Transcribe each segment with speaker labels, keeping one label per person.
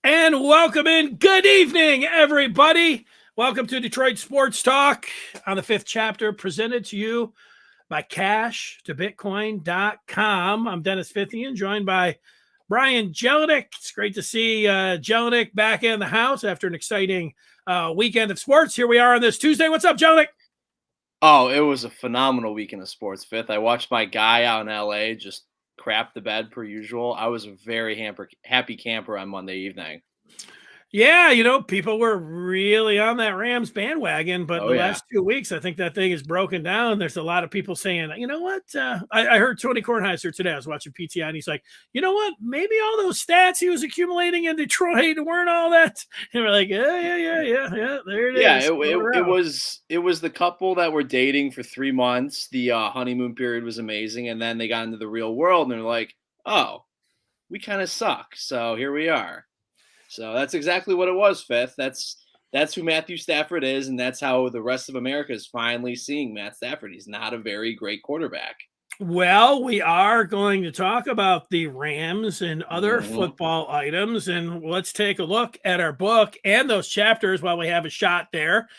Speaker 1: And welcome in. Good evening, everybody. Welcome to Detroit Sports Talk on the fifth chapter, presented to you by CashToBitcoin.com. I'm Dennis Fithian, joined by Brian Jelinek. It's great to see Jelinek back in the house after an exciting weekend of sports. Here we are on this Tuesday. What's up, Jelinek?
Speaker 2: Oh, it was a phenomenal weekend of sports, Fifth. I watched my guy out in LA just crap the bed per usual. I was a very happy camper on Monday evening.
Speaker 1: Yeah, people were really on that Rams bandwagon, but the last 2 weeks, I think that thing is broken down. There's a lot of people saying, you know what? I heard Tony Kornheiser today. I was watching PTI, and he's like, you know what? Maybe all those stats he was accumulating in Detroit weren't all that. And we're like, yeah. There it is.
Speaker 2: Yeah, it was the couple that were dating for 3 months. The honeymoon period was amazing, and then they got into the real world, and they're like, oh, we kind of suck. So here we are. So that's exactly what it was, Fifth. That's who Matthew Stafford is, and that's how the rest of America is finally seeing Matt Stafford. He's not a very great quarterback.
Speaker 1: Well, we are going to talk about the Rams and other football items, and let's take a look at our book and those chapters while we have a shot there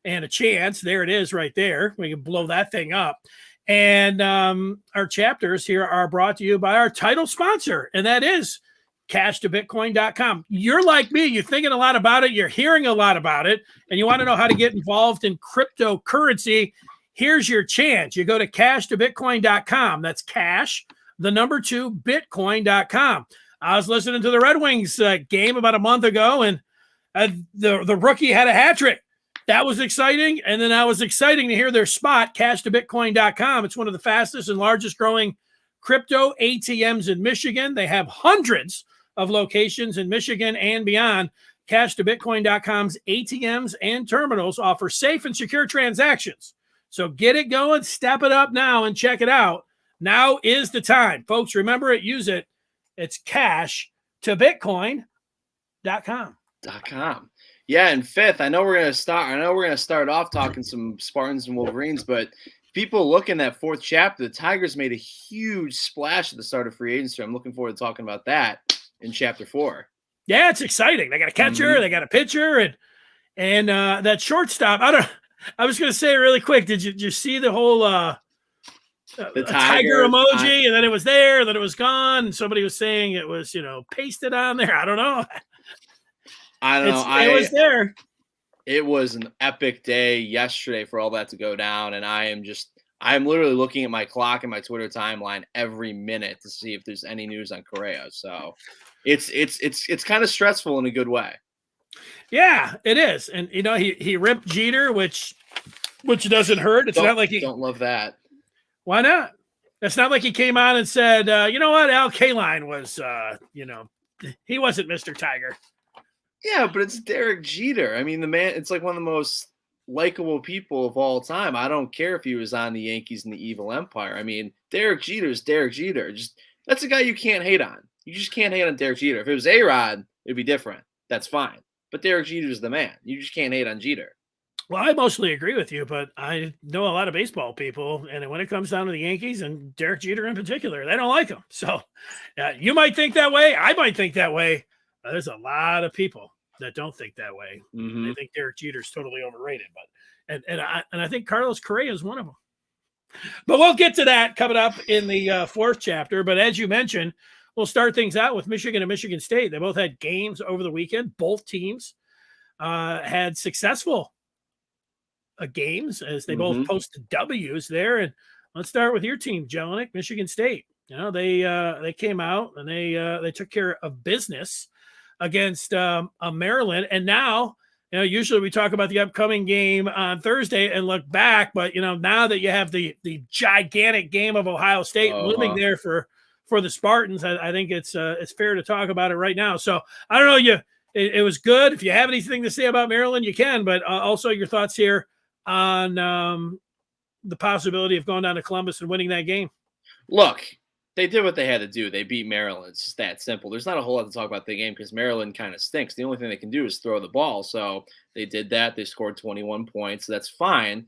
Speaker 1: and a chance. There it is right there. We can blow that thing up. And our chapters here are brought to you by our title sponsor, and that is CashToBitcoin.com. You're like me. You're thinking a lot about it. You're hearing a lot about it, and you want to know how to get involved in cryptocurrency. Here's your chance. You go to CashToBitcoin.com. That's cash, the number 2, Bitcoin.com. I was listening to the Red Wings game about a month ago, and the rookie had a hat trick. That was exciting. And then I was exciting to hear their spot, CashToBitcoin.com. It's one of the fastest and largest growing crypto ATMs in Michigan. They have hundreds of locations in Michigan and beyond. CashToBitcoin.com's ATMs and terminals offer safe and secure transactions. So get it going, step it up now, and check it out. Now is the time. Folks, remember it, use it. It's CashToBitcoin.com.
Speaker 2: Yeah, and Fifth, I know we're gonna start off talking some Spartans and Wolverines, but people looking at fourth chapter, the Tigers made a huge splash at the start of free agency. I'm looking forward to talking about that in chapter 4.
Speaker 1: Yeah, it's exciting. They got a catcher, they got a pitcher, and that shortstop. I was going to say really quick. Did you see the whole the tiger emoji, and then it was there, and then it was gone, and somebody was saying it was pasted on there. I don't know. It was there.
Speaker 2: It was an epic day yesterday for all that to go down, and I'm literally looking at my clock and my Twitter timeline every minute to see if there's any news on Correa. So it's kind of stressful in a good way.
Speaker 1: Yeah, it is. And he ripped Jeter, which doesn't hurt. It's not like he
Speaker 2: don't love that.
Speaker 1: Why not? It's not like he came on and said, you know what, Al Kaline was he wasn't Mr. Tiger.
Speaker 2: Yeah, but it's Derek Jeter. I mean, the man, it's like one of the most likable people of all time. I don't care if he was on the Yankees and the Evil Empire. I mean, Derek Jeter is Derek Jeter. That's a guy you can't hate on. You just can't hate on Derek Jeter. If it was A-Rod, it'd be different. That's fine. But Derek Jeter is the man. You just can't hate on Jeter.
Speaker 1: Well, I mostly agree with you, but I know a lot of baseball people, and when it comes down to the Yankees and Derek Jeter in particular, they don't like him. So you might think that way. I might think that way. There's a lot of people that don't think that way. They think Derek Jeter's totally overrated, but I think Carlos Correa is one of them. But we'll get to that coming up in the fourth chapter. But as you mentioned, we'll start things out with Michigan and Michigan State. They both had games over the weekend. Both teams had successful games as they both posted W's there. And let's start with your team, Jelinek, Michigan State. They came out and they took care of business against Maryland. And now, usually we talk about the upcoming game on Thursday and look back, but now that you have the gigantic game of Ohio State looming there for the Spartans, I think it's fair to talk about it right now. So I don't know, it was good. If you have anything to say about Maryland, you can, but also your thoughts here on the possibility of going down to Columbus and winning that game.
Speaker 2: Look, they did what they had to do. They beat Maryland. It's just that simple. There's not a whole lot to talk about the game because Maryland kind of stinks. The only thing they can do is throw the ball. So they did that. They scored 21 points. So that's fine.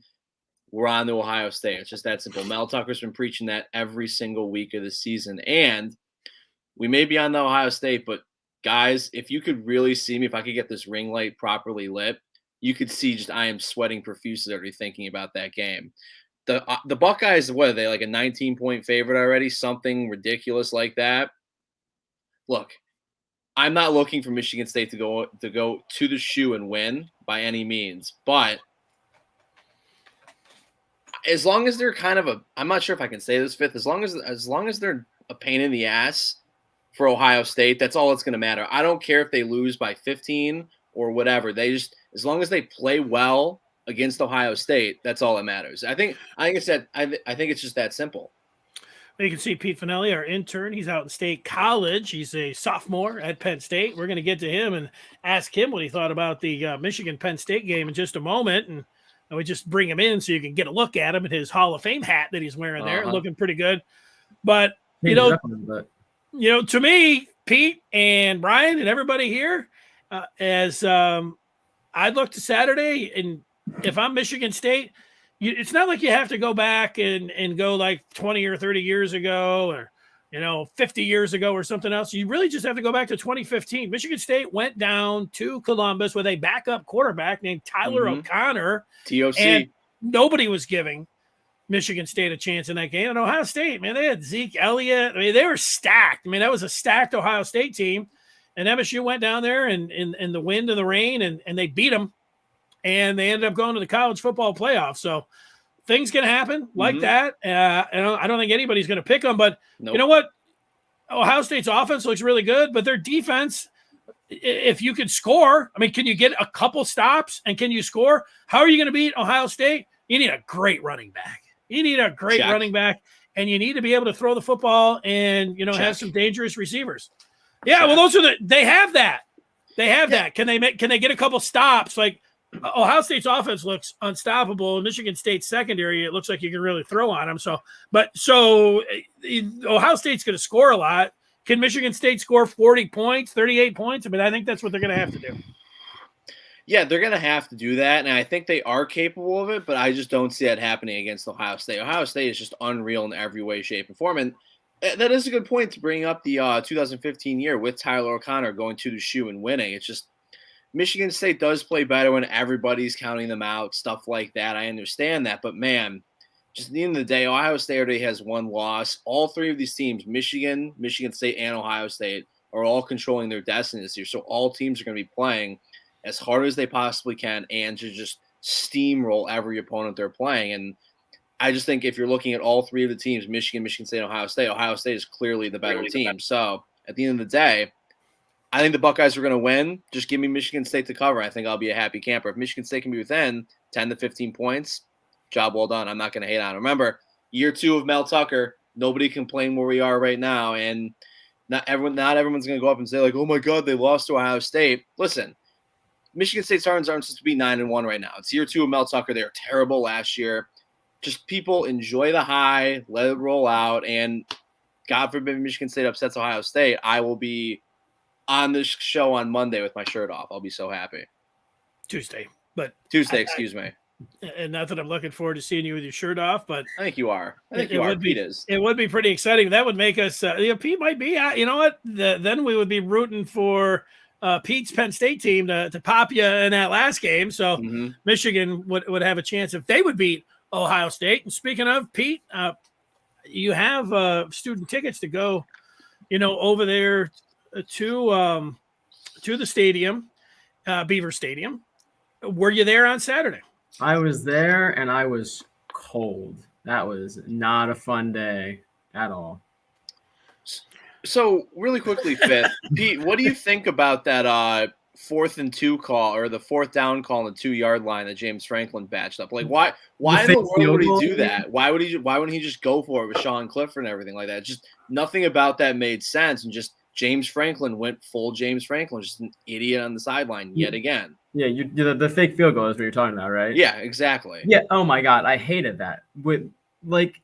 Speaker 2: We're on to Ohio State. It's just that simple. Mel Tucker's been preaching that every single week of the season. And we may be on to Ohio State, but guys, if you could really see me, if I could get this ring light properly lit, you could see just I am sweating profusely already thinking about that game. The Buckeyes, what are they, like a 19-point favorite already? Something ridiculous like that. Look, I'm not looking for Michigan State to go to the shoe and win by any means, but as long as they're kind of I'm not sure if I can say this, Fifth, as long as they're a pain in the ass for Ohio State, that's all that's going to matter. I don't care if they lose by 15 or whatever. They just, as long as they play well against Ohio State, that's all that matters. I think it's that. I think it's just that simple.
Speaker 1: You can see Pete Finelli, our intern. He's out in State College. He's a sophomore at Penn State. We're going to get to him and ask him what he thought about the Michigan-Penn State game in just a moment. And we just bring him in so you can get a look at him in his Hall of Fame hat that he's wearing there, looking pretty good. But, to me, Pete and Brian and everybody here, as I'd look to Saturday, and if I'm Michigan State, it's not like you have to go back and go like 20 or 30 years ago or, 50 years ago or something else. You really just have to go back to 2015. Michigan State went down to Columbus with a backup quarterback named Tyler O'Connor.
Speaker 2: TOC.
Speaker 1: And nobody was giving Michigan State a chance in that game. And Ohio State, man, they had Zeke Elliott. I mean, they were stacked. I mean, that was a stacked Ohio State team. And MSU went down there and in the wind and the rain, and they beat them. And they ended up going to the college football playoff. So things can happen like that. And I don't think anybody's going to pick them. But you know what? Ohio State's offense looks really good, but their defense, if you could score, I mean, can you get a couple stops and can you score? How are you going to beat Ohio State? You need a great running back. You need a great running back, and you need to be able to throw the football and, have some dangerous receivers. Yeah, well, they have that. They have that. Can they get a couple stops? Like, Ohio State's offense looks unstoppable. Michigan State's secondary, it looks like you can really throw on them. So Ohio State's going to score a lot. Can Michigan State score 40 points, 38 points? I mean, I think that's what they're going to have to do.
Speaker 2: Yeah, they're going to have to do that, and I think they are capable of it, but I just don't see that happening against Ohio State. Ohio State is just unreal in every way, shape, and form, and that is a good point to bring up the 2015 year with Tyler O'Connor going to the shoe and winning. It's just Michigan State does play better when everybody's counting them out, stuff like that. I understand that. But, man, just at the end of the day, Ohio State already has one loss. All three of these teams, Michigan, Michigan State, and Ohio State, are all controlling their destiny this year. So all teams are going to be playing as hard as they possibly can and to just steamroll every opponent they're playing. And I just think if you're looking at all three of the teams, Michigan, Michigan State, and Ohio State is clearly the better team. So at the end of the day, I think the Buckeyes are going to win. Just give me Michigan State to cover. I think I'll be a happy camper. If Michigan State can be within 10 to 15 points, job well done. I'm not going to hate on it. Remember, year 2 of Mel Tucker, nobody complain where we are right now. And not everyone's going to go up and say, like, oh, my God, they lost to Ohio State. Listen, Michigan State Stars aren't supposed to be 9-1 right now. It's year 2 of Mel Tucker. They were terrible last year. Just people enjoy the high, let it roll out. And God forbid Michigan State upsets Ohio State, I will be on this show on Monday with my shirt off. I'll be so happy.
Speaker 1: Tuesday,
Speaker 2: excuse me.
Speaker 1: And not that I'm looking forward to seeing you with your shirt off, but
Speaker 2: I think you are.
Speaker 1: Pete is. It would be pretty exciting. That would make us. Pete might be. You know what? Then we would be rooting for Pete's Penn State team to pop you in that last game. So Michigan would have a chance if they would beat Ohio State. And speaking of Pete, you have student tickets to go, over there to the stadium, Beaver Stadium. Were you there on Saturday?
Speaker 3: I was there and I was cold. That was not a fun day at all.
Speaker 2: So really quickly, Fifth, Pete, what do you think about that 4th and 2 call or the 4th down call on the 2-yard line that James Franklin batched up? Like, why in the world would he do that? Why wouldn't he just go for it with Sean Clifford and everything like that? Just nothing about that made sense, and just James Franklin went full James Franklin, just an idiot on the sideline yet again.
Speaker 3: Yeah, the fake field goal is what you're talking about, right?
Speaker 2: Yeah, exactly.
Speaker 3: Yeah. Oh my God, I hated that. With like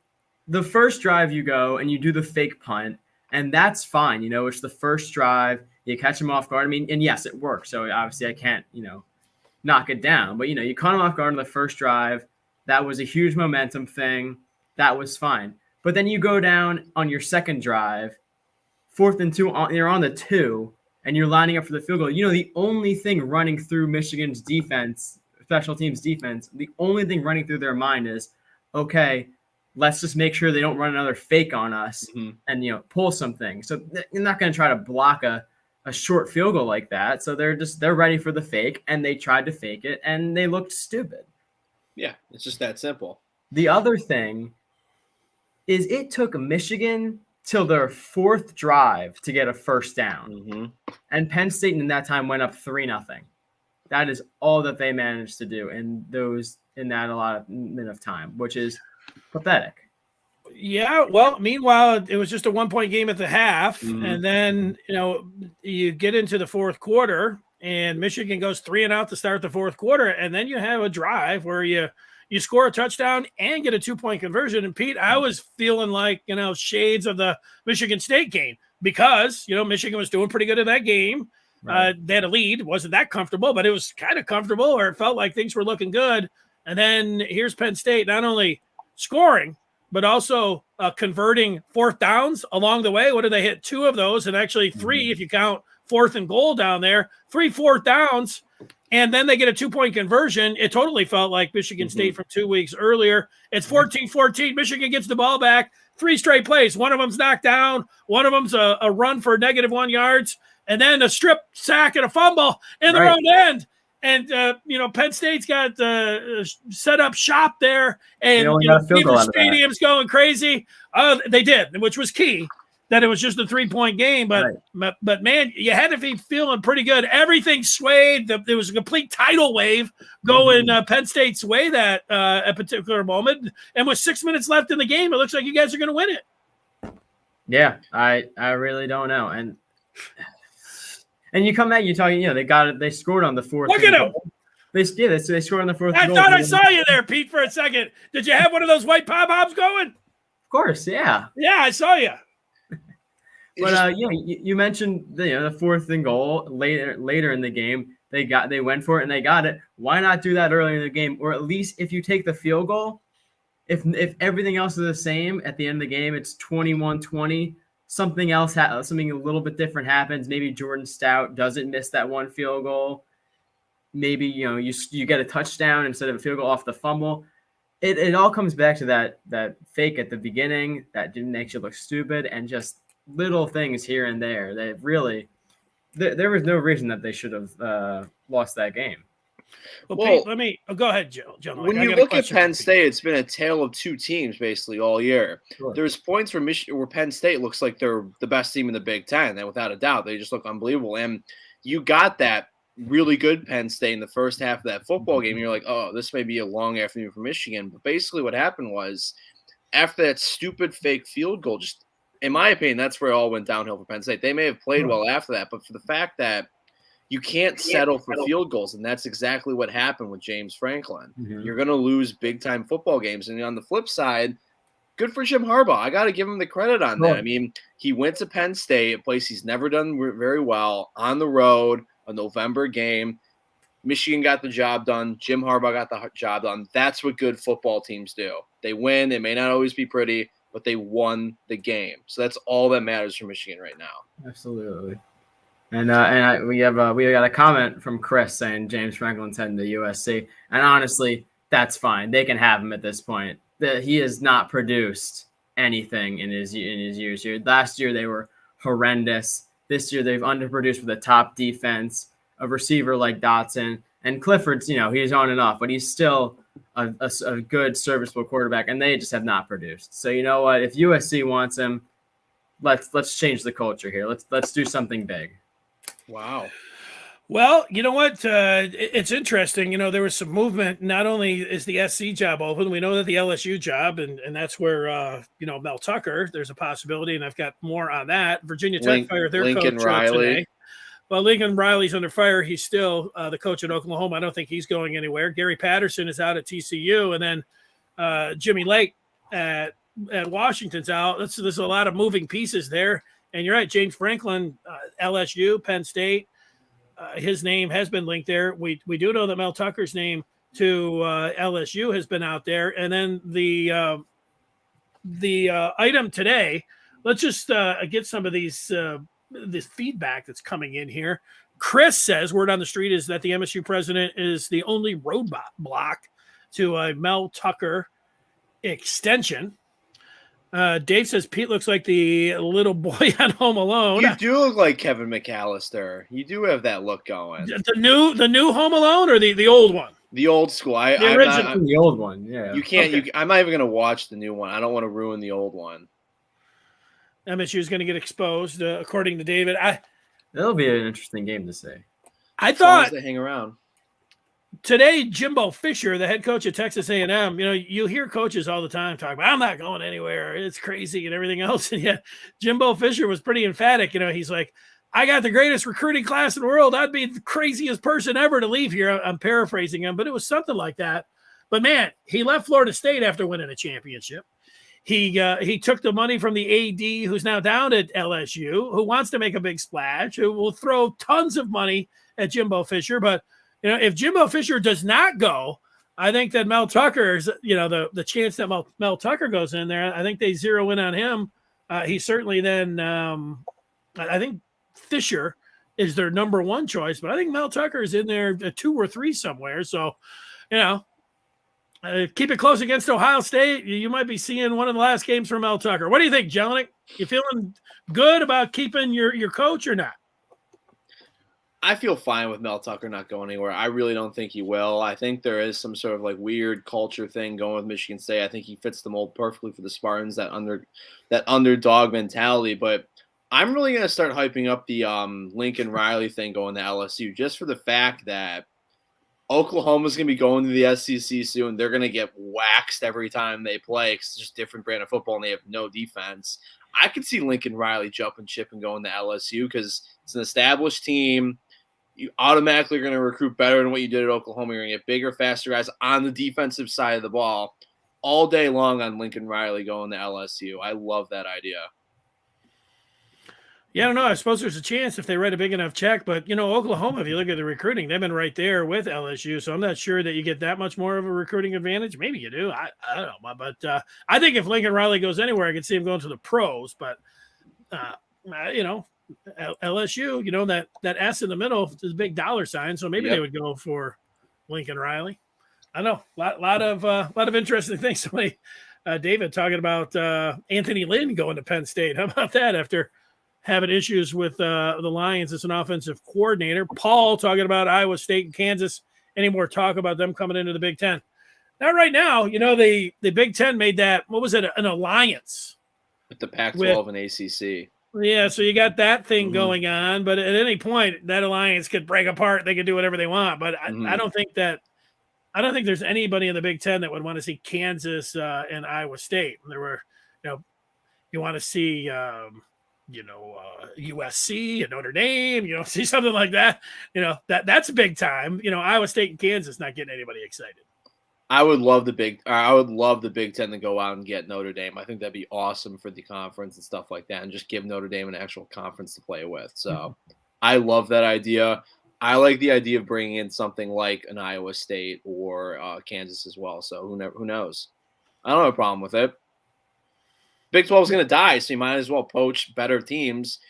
Speaker 3: the first drive, you go and you do the fake punt, and that's fine. It's the first drive. You catch him off guard. I mean, and yes, it worked. So obviously, I can't knock it down. But you caught him off guard on the first drive. That was a huge momentum thing. That was fine. But then you go down on your second drive, 4th and 2. You're on the 2. and you're lining up for the field goal, the only thing running through Michigan's defense, special teams defense, the only thing running through their mind is, okay, let's just make sure they don't run another fake on us and, pull something. So you're not going to try to block a short field goal like that. So they're ready for the fake, and they tried to fake it, and they looked stupid.
Speaker 2: Yeah, it's just that simple.
Speaker 3: The other thing is it took Michigan till their fourth drive to get a first down. And Penn State in that time went up 3-0. That is all that they managed to do in that allotment of time, which is pathetic.
Speaker 1: Yeah, well, meanwhile, it was just a 1-point game at the half. And then, you get into the fourth quarter and Michigan goes 3-and-out to start the fourth quarter. And then you have a drive where you score a touchdown and get a 2-point conversion. And Pete, I was feeling like, shades of the Michigan State game because, Michigan was doing pretty good in that game. Right. They had a lead. It wasn't that comfortable, but it was kind of comfortable, or it felt like things were looking good. And then here's Penn State not only scoring, but also converting fourth downs along the way. What did they hit? 2 of those, and actually 3 if you count 4th and goal down there. 3 4th downs, and then they get a 2-point conversion. It totally felt like Michigan State from 2 weeks earlier. It's 14-14. Michigan gets the ball back. 3 straight plays. One of them's knocked down. One of them's a run for -1 yards, and then a strip sack and a fumble in their own end. And, Penn State's got set up shop there, and the stadium's going crazy. They did, which was key, that it was just a 3-point game. But, man, you had to be feeling pretty good. Everything swayed. There was a complete tidal wave going Penn State's way that a particular moment. And with 6 minutes left in the game, it looks like you guys are going to win it.
Speaker 3: Yeah, I really don't know. And you come back, you're talking, they got it. They scored on the fourth.
Speaker 1: Look at them.
Speaker 3: They scored on the fourth.
Speaker 1: I thought I saw you there, Pete, for a second. Did you have one of those white pom-poms going?
Speaker 3: Of course, yeah.
Speaker 1: Yeah, I saw you.
Speaker 3: But you mentioned the 4th and goal later in the game. They went for it and they got it. Why not do that earlier in the game? Or at least if you take the field goal, if everything else is the same at the end of the game, it's 21-20. Something else, something a little bit different happens. Maybe Jordan Stout doesn't miss that one field goal. Maybe you get a touchdown instead of a field goal off the fumble. It all comes back to that fake at the beginning that didn't make you look stupid, and just little things here and there. That really, there was no reason that they should have lost that game.
Speaker 1: Well, Pete, let me go ahead, Joe.
Speaker 2: When you look at Penn State, it's been a tale of 2 teams basically all year. Sure. There's points where Penn State looks like they're the best team in the Big Ten, and without a doubt, they just look unbelievable. And you got that really good Penn State in the first half of that football game. And you're like, oh, this may be a long afternoon for Michigan. But basically, what happened was, after that stupid fake field goal, just in my opinion, that's where it all went downhill for Penn State. They may have played well after that, but for the fact that you can't settle for field goals, and that's exactly what happened with James Franklin. You're going to lose big-time football games. And on the flip side, good for Jim Harbaugh. I got to give him the credit on that. I mean, he went to Penn State, a place he's never done very well, on the road, a November game. Michigan got the job done. Jim Harbaugh got the job done. That's what good football teams do. They win. It may not always be pretty, but they won the game. So that's all that matters for Michigan right now.
Speaker 3: Absolutely. And we got a comment from Chris saying James Franklin's heading to USC, and honestly, that's fine. They can have him at this point. He has not produced anything in his years here. Last year they were horrendous. This year they've underproduced with a top defense, a receiver like Dotson, and Clifford's. He's on and off, but he's still a good, serviceable quarterback, and they just have not produced. So you know what? If USC wants him, let's change the culture here. Let's do something big.
Speaker 2: Wow.
Speaker 1: Well, you know what? It's interesting. There was some movement. Not only is the SC job open, we know that the LSU job, and that's where, Mel Tucker, there's a possibility, and I've got more on that. Virginia Tech fired their
Speaker 2: Lincoln
Speaker 1: coach
Speaker 2: Riley
Speaker 1: today. Well, Lincoln Riley's under fire. He's still the coach at Oklahoma. I don't think he's going anywhere. Gary Patterson is out at TCU, and then Jimmy Lake at Washington's out. There's a lot of moving pieces there. And you're right, James Franklin, LSU, Penn State. His name has been linked there. We do know that Mel Tucker's name to LSU has been out there. And then the item today, let's just get some of these this feedback that's coming in here. Chris says word on the street is that the MSU president is the only roadblock to a Mel Tucker extension. Dave says Pete looks like the little boy on Home Alone.
Speaker 2: You do look like Kevin McAllister. You do have that look going.
Speaker 1: The new Home Alone or the old one?
Speaker 2: The old school.
Speaker 3: The old one. Yeah.
Speaker 2: You can't. Okay. I'm not even going to watch the new one. I don't want to ruin the old one.
Speaker 1: MSU is going to get exposed, according to David.
Speaker 3: That'll be an interesting game to see.
Speaker 1: I thought
Speaker 2: they hang around.
Speaker 1: Today, Jimbo Fisher, the head coach at Texas A&M, you hear coaches all the time talk about, I'm not going anywhere. It's crazy and everything else. And yet Jimbo Fisher was pretty emphatic. He's like, I got the greatest recruiting class in the world. I'd be the craziest person ever to leave here. I'm paraphrasing him, but it was something like that. But man, he left Florida State after winning a championship. He took the money from the AD who's now down at LSU, who wants to make a big splash, who will throw tons of money at Jimbo Fisher. But if Jimbo Fisher does not go, I think that Mel Tucker's, the chance that Mel Tucker goes in there, I think they zero in on him. He certainly then, I think Fisher is their number one choice, but I think Mel Tucker is in there 2 or 3 somewhere. So, keep it close against Ohio State. You might be seeing one of the last games from Mel Tucker. What do you think, Jelinek? You feeling good about keeping your coach or not?
Speaker 2: I feel fine with Mel Tucker not going anywhere. I really don't think he will. I think there is some sort of weird culture thing going with Michigan State. I think he fits the mold perfectly for the Spartans, that underdog mentality. But I'm really going to start hyping up the Lincoln Riley thing going to LSU, just for the fact that Oklahoma's going to be going to the SEC soon. They're going to get waxed every time they play. It's just a different brand of football, and they have no defense. I could see Lincoln Riley jumping ship and going to LSU because it's an established team. You automatically are going to recruit better than what you did at Oklahoma. You're going to get bigger, faster guys on the defensive side of the ball all day long on Lincoln Riley going to LSU. I love that idea.
Speaker 1: Yeah, I don't know. I suppose there's a chance if they write a big enough check. But, Oklahoma, if you look at the recruiting, they've been right there with LSU. So I'm not sure that you get that much more of a recruiting advantage. Maybe you do. I don't know. But I think if Lincoln Riley goes anywhere, I could see him going to the pros. But, LSU, that S in the middle is a big dollar sign. So maybe they would go for Lincoln Riley. I don't know. Lot of interesting things. Somebody, David talking about Anthony Lynn going to Penn State. How about that after having issues with the Lions as an offensive coordinator? Paul talking about Iowa State and Kansas. Any more talk about them coming into the Big Ten? Not right now. The Big Ten made that, what was it, an alliance
Speaker 2: with the Pac-12 and ACC.
Speaker 1: Yeah, so you got that thing going on, but at any point that alliance could break apart. They could do whatever they want, but I don't think there's anybody in the Big Ten that would want to see Kansas and Iowa State. There were, you want to see, USC and Notre Dame. See something like that. That's big time. Iowa State and Kansas not getting anybody excited.
Speaker 2: I would love the Big Ten to go out and get Notre Dame. I think that'd be awesome for the conference and stuff like that, and just give Notre Dame an actual conference to play with. So I love that idea. I like the idea of bringing in something like an Iowa State or Kansas as well. So who knows? I don't have a problem with it. Big 12 is going to die, so you might as well poach better teams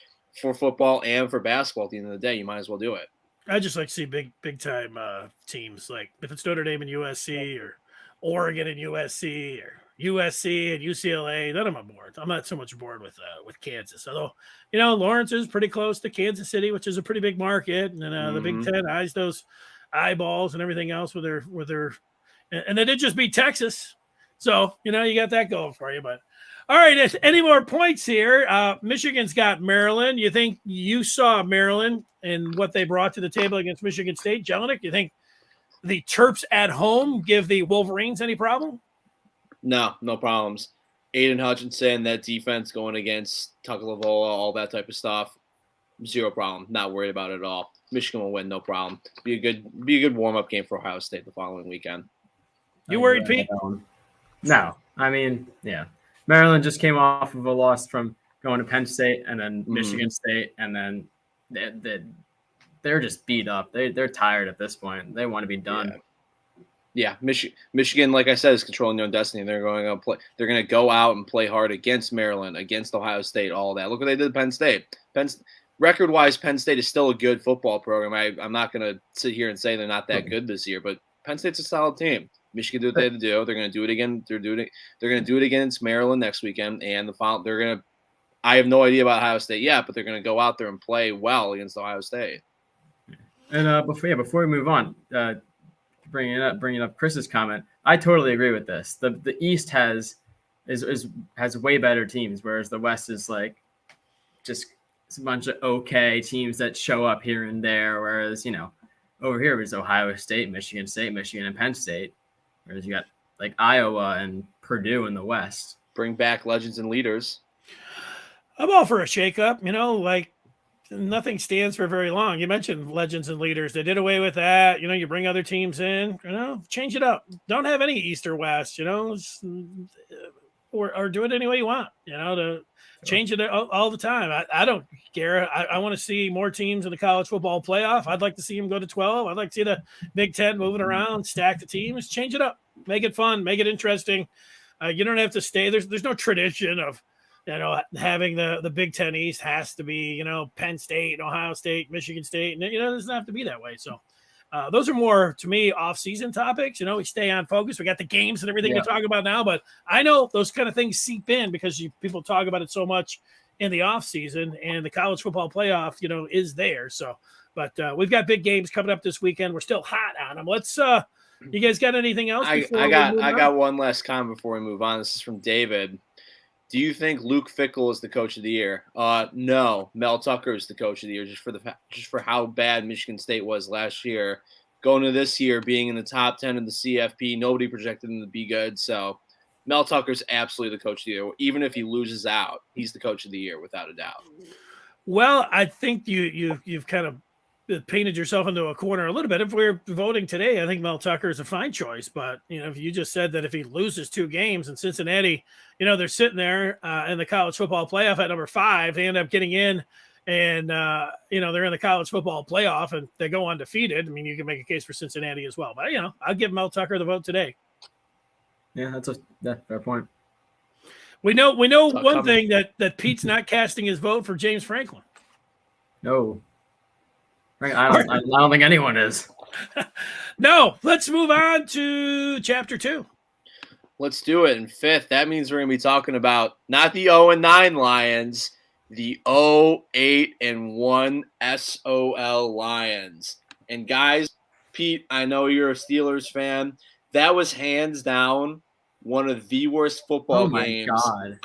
Speaker 2: for football and for basketball at the end of the day. You might as well do it.
Speaker 1: I just like to see big time teams, like if it's Notre Dame and USC or Oregon and USC or USC and UCLA. None of them I'm bored. I'm not so much bored with Kansas. Although, Lawrence is pretty close to Kansas City, which is a pretty big market, and the Big Ten eyes those eyeballs and everything else with their and they did just beat Texas, so you got that going for you. But all right, any more points here? Michigan's got Maryland. You think you saw Maryland and what they brought to the table against Michigan State? Jelinek, you think the Terps at home give the Wolverines any problem?
Speaker 2: No problems. Aiden Hutchinson, that defense going against Tagovailoa, all that type of stuff, zero problem. Not worried about it at all. Michigan will win, no problem. Be a good warm-up game for Ohio State the following weekend.
Speaker 1: You worried, Pete?
Speaker 3: No. I mean, yeah. Maryland just came off of a loss from going to Penn State and then Michigan State, and then they're just beat up. They're tired at this point. They want to be done.
Speaker 2: Yeah. Michigan, like I said, is controlling their own destiny. They're going to play. They're going to go out and play hard against Maryland, against Ohio State, all that. Look what they did to Penn State. record-wise, Penn State is still a good football program. I'm not going to sit here and say they're not that good this year, but Penn State's a solid team. Michigan did what they had to do. They're going to do it again. They're going to do it against Maryland next weekend, and they're going to. I have no idea about Ohio State yet, but they're going to go out there and play well against Ohio State.
Speaker 3: And before we move on, bringing up Chris's comment, I totally agree with this. The East has way better teams, whereas the West is like just a bunch of okay teams that show up here and there. Whereas over here is Ohio State, Michigan, and Penn State. Whereas you got like Iowa and Purdue in the West.
Speaker 2: Bring back legends and leaders.
Speaker 1: I'm all for a shakeup. Like nothing stands for very long. You mentioned legends and leaders. They did away with that. You bring other teams in. Change it up. Don't have any East or West. Or do it any way you want. To change it all the time. I don't care. I want to see more teams in the college football playoff. I'd like to see them go to 12. I'd like to see the Big Ten moving around, stack the teams, change it up, make it fun, make it interesting. You don't have to stay. There's no tradition of, having the Big Ten East has to be, Penn State, Ohio State, Michigan State. And, it doesn't have to be that way. So those are more, to me, off-season topics. We stay on focus. We got the games and everything to talk about now. But I know those kind of things seep in because people talk about it so much in the off-season. And the college football playoff, is there. So, but we've got big games coming up this weekend. We're still hot on them. Let's you guys got anything else?
Speaker 2: I got one last comment before we move on. This is from David. Do you think Luke Fickell is the coach of the year? No, Mel Tucker is the coach of the year, just for how bad Michigan State was last year. Going to this year, being in the top 10 of the CFP, nobody projected him to be good. So Mel Tucker's absolutely the coach of the year. Even if he loses out, he's the coach of the year without a doubt.
Speaker 1: Well, I think you've kind of painted yourself into a corner a little bit. If we're voting today, I think Mel Tucker is a fine choice. But, if you just said that if he loses 2 games in Cincinnati, they're sitting there in the college football playoff at number 5. They end up getting in and, they're in the college football playoff and they go undefeated. I mean, you can make a case for Cincinnati as well. But, I'll give Mel Tucker the vote today.
Speaker 3: Yeah, that's a fair point.
Speaker 1: We know one thing that Pete's not casting his vote for James Franklin.
Speaker 3: No. I don't think anyone is.
Speaker 1: No, let's move on to chapter 2.
Speaker 2: Let's do it. In 5th, that means we're going to be talking about not the 0-9 Lions, the 0-8-1 SOL Lions. And guys, Pete, I know you're a Steelers fan. That was hands down one of the worst football games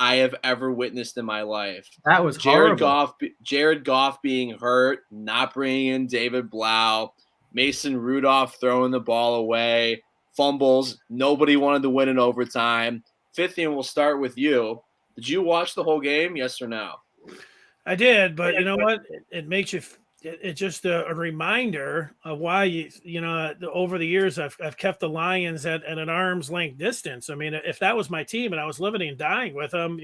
Speaker 2: I have ever witnessed in my life.
Speaker 3: That was horrible.
Speaker 2: Jared Goff being hurt, not bringing in David Blau, Mason Rudolph throwing the ball away, fumbles. Nobody wanted to win in overtime. 5th, and we'll start with you. Did you watch the whole game? Yes or no?
Speaker 1: I did, but you know what? It makes you. It's just a reminder of why over the years I've kept the Lions at an arm's length distance. I mean, if that was my team and I was living and dying with them,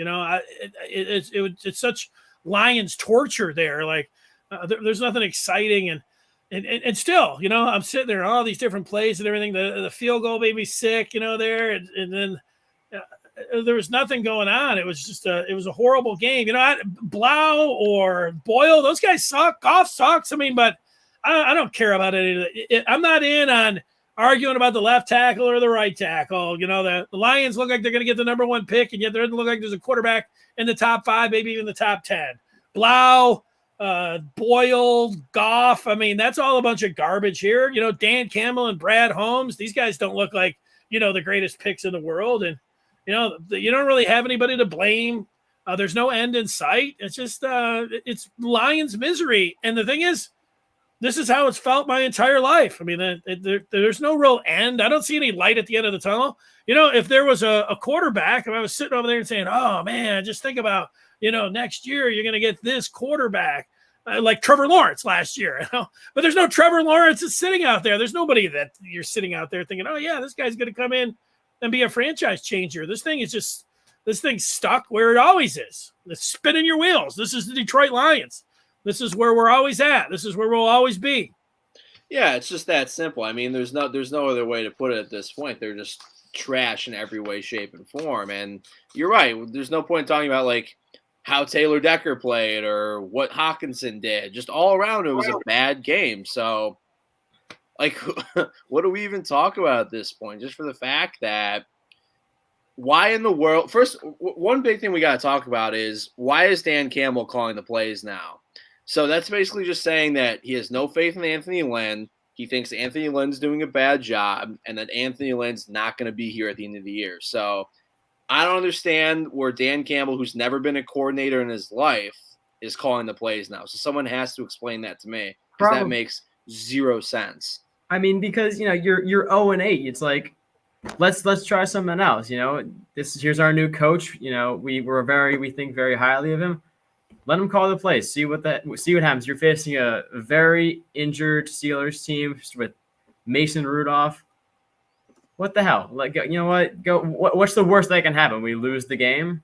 Speaker 1: it's such Lions torture there. Like there's nothing exciting and still, I'm sitting there all these different plays and everything. The field goal made me sick, there, and then. There was nothing going on. It was just it was a horrible game. Blau or Boyle, those guys suck. Goff sucks. I mean, but I don't care about it. I'm not in on arguing about the left tackle or the right tackle. The Lions look like they're going to get the number 1 pick, and yet there doesn't look like there's a quarterback in the top 5, maybe even the top 10. Blau, Boyle, Goff. I mean, that's all a bunch of garbage here. Dan Campbell and Brad Holmes. These guys don't look like the greatest picks in the world, and you don't really have anybody to blame. There's no end in sight. It's just it's Lions misery. And the thing is, this is how it's felt my entire life. I mean, there's no real end. I don't see any light at the end of the tunnel. If there was a quarterback, if I was sitting over there and saying, oh, man, just think about, next year you're going to get this quarterback like Trevor Lawrence last year. But there's no Trevor Lawrence that's sitting out there. There's nobody that you're sitting out there thinking, oh, yeah, this guy's going to come in and be a franchise changer. This thing's stuck where it always is. It's spinning your wheels. This is the Detroit Lions. This is where we're always at. This is where we'll always be.
Speaker 2: Yeah, it's just that simple. I mean, there's no other way to put it at this point. They're just trash in every way, shape, and form. And you're right. There's no point talking about like how Taylor Decker played or what Hawkinson did. Just all around, it was a bad game. So, like, what do we even talk about at this point? Just for the fact that why in the world – first, one big thing we got to talk about is why is Dan Campbell calling the plays now? So that's basically just saying that he has no faith in Anthony Lynn. He thinks Anthony Lynn's doing a bad job and that Anthony Lynn's not going to be here at the end of the year. So I don't understand where Dan Campbell, who's never been a coordinator in his life, is calling the plays now. So someone has to explain that to me because that makes zero sense.
Speaker 3: I mean, because you're 0-8. It's like let's try something else. Here's our new coach. We think very highly of him. Let him call the plays. See what happens. You're facing a very injured Steelers team with Mason Rudolph. What the hell? Like, you know what? What's the worst that can happen? We lose the game?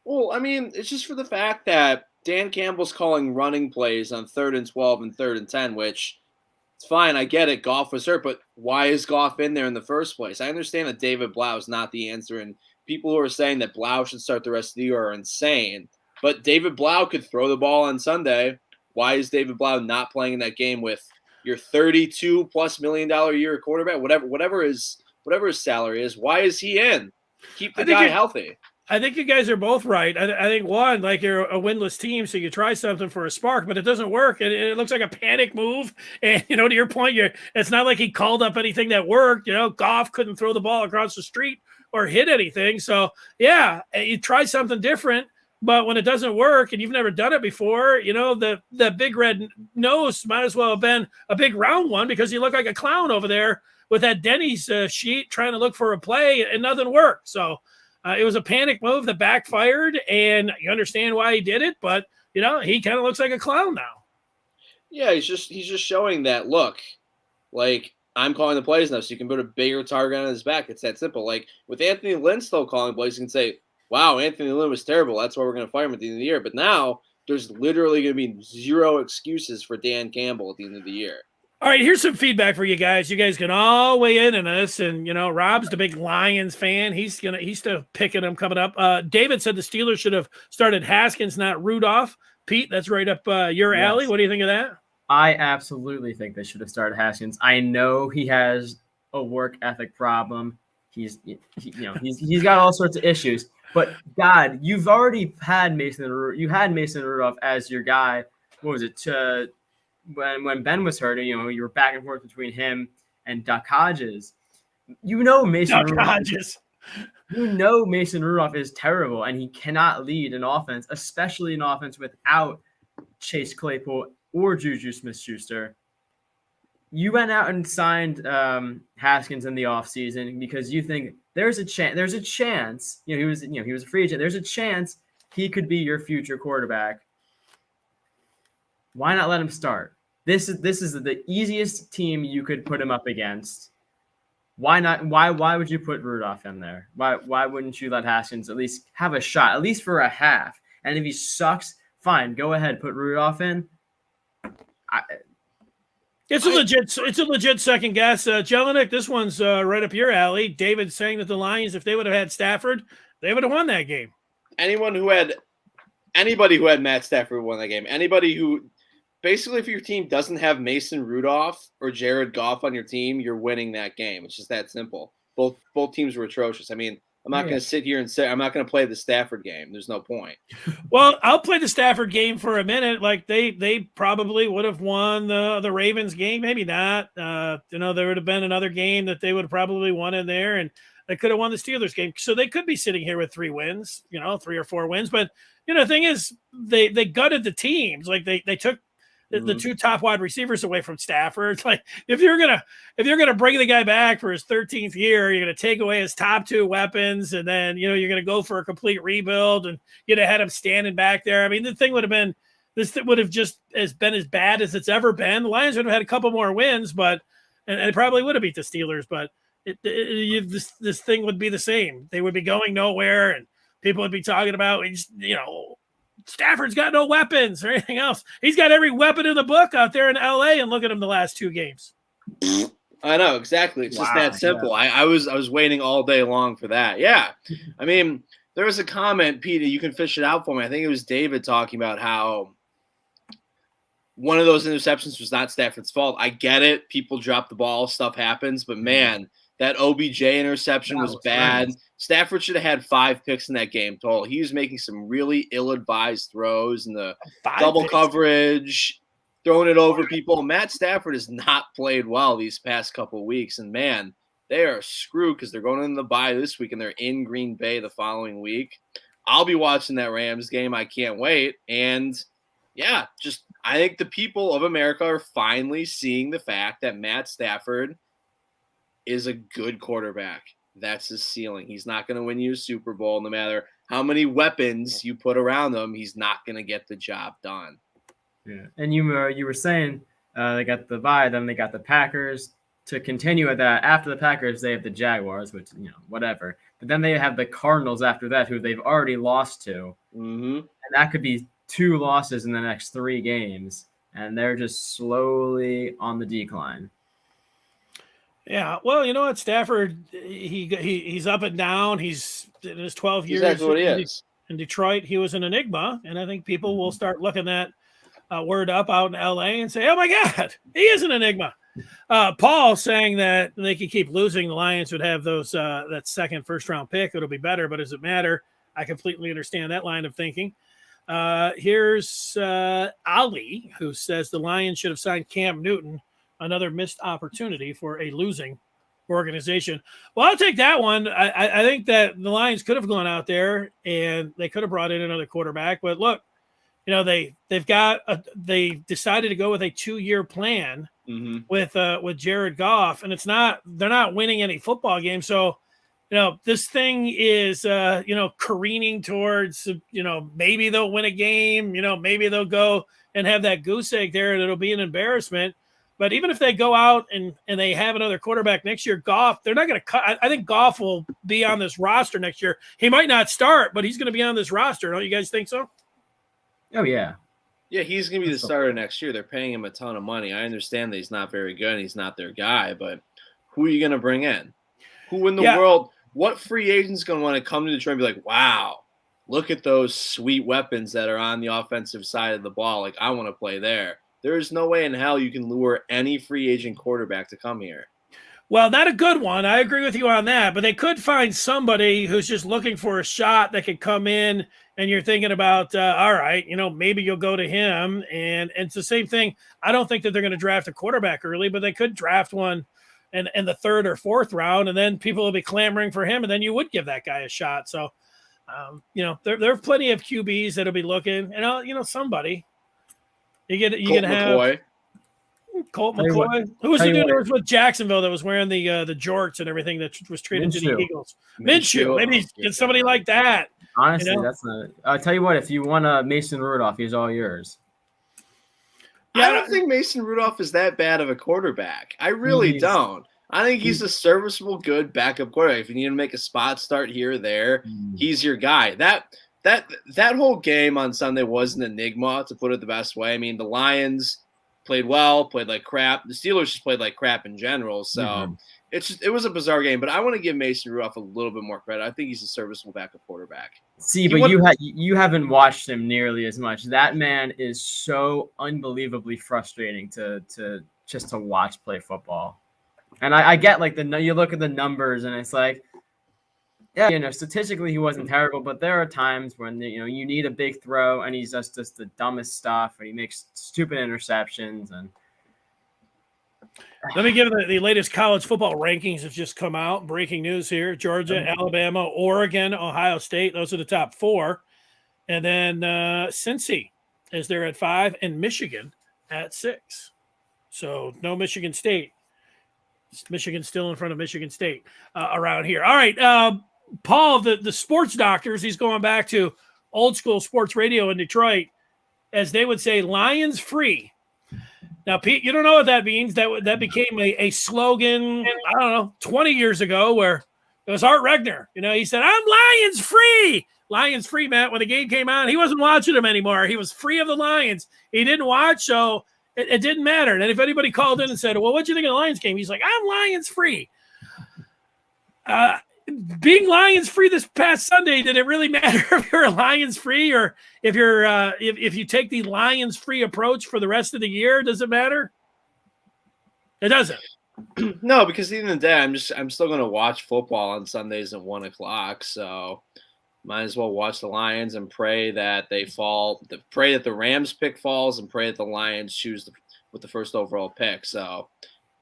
Speaker 2: Well, I mean, it's just for the fact that Dan Campbell's calling running plays on 3rd and 12 and 3rd and 10, which it's fine. I get it. Goff was hurt, but why is Goff in there in the first place? I understand that David Blau is not the answer, and people who are saying that Blau should start the rest of the year are insane. But David Blau could throw the ball on Sunday. Why is David Blau not playing in that game with your $32+ million a year quarterback? Whatever his salary is, why is he in? Keep the guy healthy.
Speaker 1: I think you guys are both right. I think one, like you're a winless team, so you try something for a spark, but it doesn't work. It looks like a panic move. And to your point, it's not like he called up anything that worked. Goff couldn't throw the ball across the street or hit anything. So yeah, you try something different. But when it doesn't work and you've never done it before, the big red nose might as well have been a big round one because you look like a clown over there with that Denny's sheet trying to look for a play and nothing worked. So it was a panic move that backfired, and you understand why he did it. But, he kind of looks like a clown now.
Speaker 2: Yeah, he's just showing that, look, like, I'm calling the plays now so you can put a bigger target on his back. It's that simple. Like, with Anthony Lynn still calling plays, you can say, wow, Anthony Lynn was terrible. That's why we're going to fire him at the end of the year. But now there's literally going to be zero excuses for Dan Campbell at the end of the year.
Speaker 1: All right, here's some feedback for you guys. You guys can all weigh in on this. And, Rob's the big Lions fan. He's still picking them coming up. David said the Steelers should have started Haskins, not Rudolph. Pete, that's right up your alley. What do you think of that?
Speaker 3: I absolutely think they should have started Haskins. I know he has a work ethic problem. He's got all sorts of issues. But God, you've already had Mason Rudolph as your guy. What was it? When Ben was hurt, you were back and forth between him and Duck Hodges. Mason Rudolph is terrible, and he cannot lead an offense, especially an offense without Chase Claypool or Juju Smith-Schuster. You went out and signed Haskins in the offseason because you think there's a chance, he was a free agent. There's a chance he could be your future quarterback. Why not let him start? This is the easiest team you could put him up against. Why not? Why would you put Rudolph in there? Why wouldn't you let Haskins at least have a shot, at least for a half? And if he sucks, fine, go ahead, put Rudolph in.
Speaker 1: It's a legit second guess. Jelinek, this one's right up your alley. David saying that the Lions, if they would have had Stafford, they would have won that game.
Speaker 2: Anybody who had Matt Stafford won that game. Anybody who basically, if your team doesn't have Mason Rudolph or Jared Goff on your team, you're winning that game. It's just that simple. Both teams were atrocious. I mean, I'm not going to sit here and say I'm not going to play the Stafford game. There's no point.
Speaker 1: Well, I'll play the Stafford game for a minute. Like they probably would have won the Ravens game. Maybe not. There would have been another game that they would have probably won in there, and they could have won the Steelers game. So they could be sitting here with 3 wins, 3 or 4 wins. But the thing is, they gutted the teams. Like they took the 2 top wide receivers away from Stafford. Like if you're gonna bring the guy back for his 13th year, you're gonna take away his top 2 weapons, and then you're gonna go for a complete rebuild, and you'd have had him standing back there. I mean, the thing would have been just been as bad as it's ever been. The Lions would have had a couple more wins, but and it probably would have beat the Steelers, but this thing would be the same. They would be going nowhere, and people would be talking about Stafford's got no weapons or anything else. He's got every weapon in the book out there in LA, and look at him the last 2 games.
Speaker 2: I know, exactly. It's just that simple. Yeah. I was waiting all day long for that. Yeah. I mean, There was a comment, Peter, you can fish it out for me. I think it was David talking about how one of those interceptions was not Stafford's fault. I get it. People drop the ball. Stuff happens. But, man, that OBJ interception was bad.
Speaker 3: Horrendous.
Speaker 2: Stafford should have had 5 picks in that game total. He was making some really ill-advised throws in the double coverage, throwing it over people. Matt Stafford has not played well these past couple of weeks. And, man, they are screwed because they're going in the bye this week and they're in Green Bay the following week. I'll be watching that Rams game. I can't wait. And, yeah, I think the people of America are finally seeing the fact that Matt Stafford is a good quarterback. That's his ceiling. He's not going to win you a Super Bowl no matter how many weapons you put around him. He's not going to get the job done.
Speaker 3: Yeah, and you were saying they got the bye, then they got the Packers. To continue with that, after the Packers, they have the Jaguars, which, whatever. But then they have the Cardinals after that, who they've already lost to.
Speaker 2: Mm-hmm.
Speaker 3: And that could be 2 losses in the next 3 games, and they're just slowly on the decline.
Speaker 1: Yeah, well, you know what, Stafford, he's up and down. He's in his 12 years
Speaker 2: Exactly what he is.
Speaker 1: in Detroit. He was an enigma, and I think people will start looking that word up out in LA and say, "Oh my God, he is an enigma." Paul saying that they could keep losing. The Lions would have those that second first-round pick. It'll be better, but does it matter? I completely understand that line of thinking. Here's Ali, who says the Lions should have signed Cam Newton. Another missed opportunity for a losing organization. Well, I'll take that one. I think that the Lions could have gone out there and they could have brought in another quarterback. But look, they decided to go with a 2-year plan with Jared Goff, and they're not winning any football games. So, this thing is careening towards maybe they'll win a game. Maybe they'll go and have that goose egg there, and it'll be an embarrassment. But even if they go out and they have another quarterback next year, Goff, they're not going to cut. I think Goff will be on this roster next year. He might not start, but he's going to be on this roster. Don't you guys think so?
Speaker 3: Oh, yeah.
Speaker 2: Yeah, he's going to be the starter next year. They're paying him a ton of money. I understand that he's not very good and he's not their guy, but who are you going to bring in? Who in the world, what free agent's going to want to come to Detroit and be like, wow, look at those sweet weapons that are on the offensive side of the ball. Like, I want to play there. There's no way in hell you can lure any free agent quarterback to come here.
Speaker 1: Well, not a good one. I agree with you on that. But they could find somebody who's just looking for a shot that could come in, and you're thinking about, all right, maybe you'll go to him. And it's the same thing. I don't think that they're going to draft a quarterback early, but they could draft one in the 3rd or 4th round, and then people will be clamoring for him, and then you would give that guy a shot. So, there are plenty of QBs that'll be looking, and somebody. You can have Colt McCoy. Who was the dude that was with Jacksonville that was wearing the jorts and everything that was traded to the Eagles? Minshew. Maybe get somebody like that.
Speaker 3: Honestly, that's not. I'll tell you what. If you want Mason Rudolph, he's all yours.
Speaker 2: Yeah, I don't think Mason Rudolph is that bad of a quarterback. I really don't. I think he's a serviceable, good backup quarterback. If you need to make a spot start here or there, he's your guy. That whole game on Sunday was an enigma, to put it the best way. I mean, the Lions played well, played like crap. The Steelers just played like crap in general. So it was a bizarre game. But I want to give Mason Rudolph a little bit more credit. I think he's a serviceable backup quarterback.
Speaker 3: See, but you haven't watched him nearly as much. That man is so unbelievably frustrating to watch play football. And I get you look at the numbers and it's like, yeah, statistically he wasn't terrible, but there are times when you need a big throw and he's just the dumbest stuff and he makes stupid interceptions. And
Speaker 1: let me give the latest college football rankings have just come out. Breaking news here: Georgia, Alabama, Oregon, Ohio State. Those are the top 4, and then Cincy is there at 5, and Michigan at 6. So no Michigan State. Michigan's still in front of Michigan State around here. All right. Paul, the sports doctors, he's going back to old school sports radio in Detroit, as they would say, Lions free. Now, Pete, you don't know what that means. That became a slogan, I don't know, 20 years ago, where it was Art Regner. He said, I'm Lions free. Lions free, Matt. When the game came on, he wasn't watching them anymore. He was free of the Lions. He didn't watch, so it didn't matter. And if anybody called in and said, well, what'd you think of the Lions game? He's like, I'm Lions free. being Lions free this past Sunday, did it really matter if you're Lions free or if you're if you take the Lions free approach for the rest of the year? Does it matter? It doesn't.
Speaker 2: No, because at the end of the day, I'm still going to watch football on Sundays at 1:00. So might as well watch the Lions and pray that they fall. Pray that the Rams pick falls and pray that the Lions choose with the first overall pick. So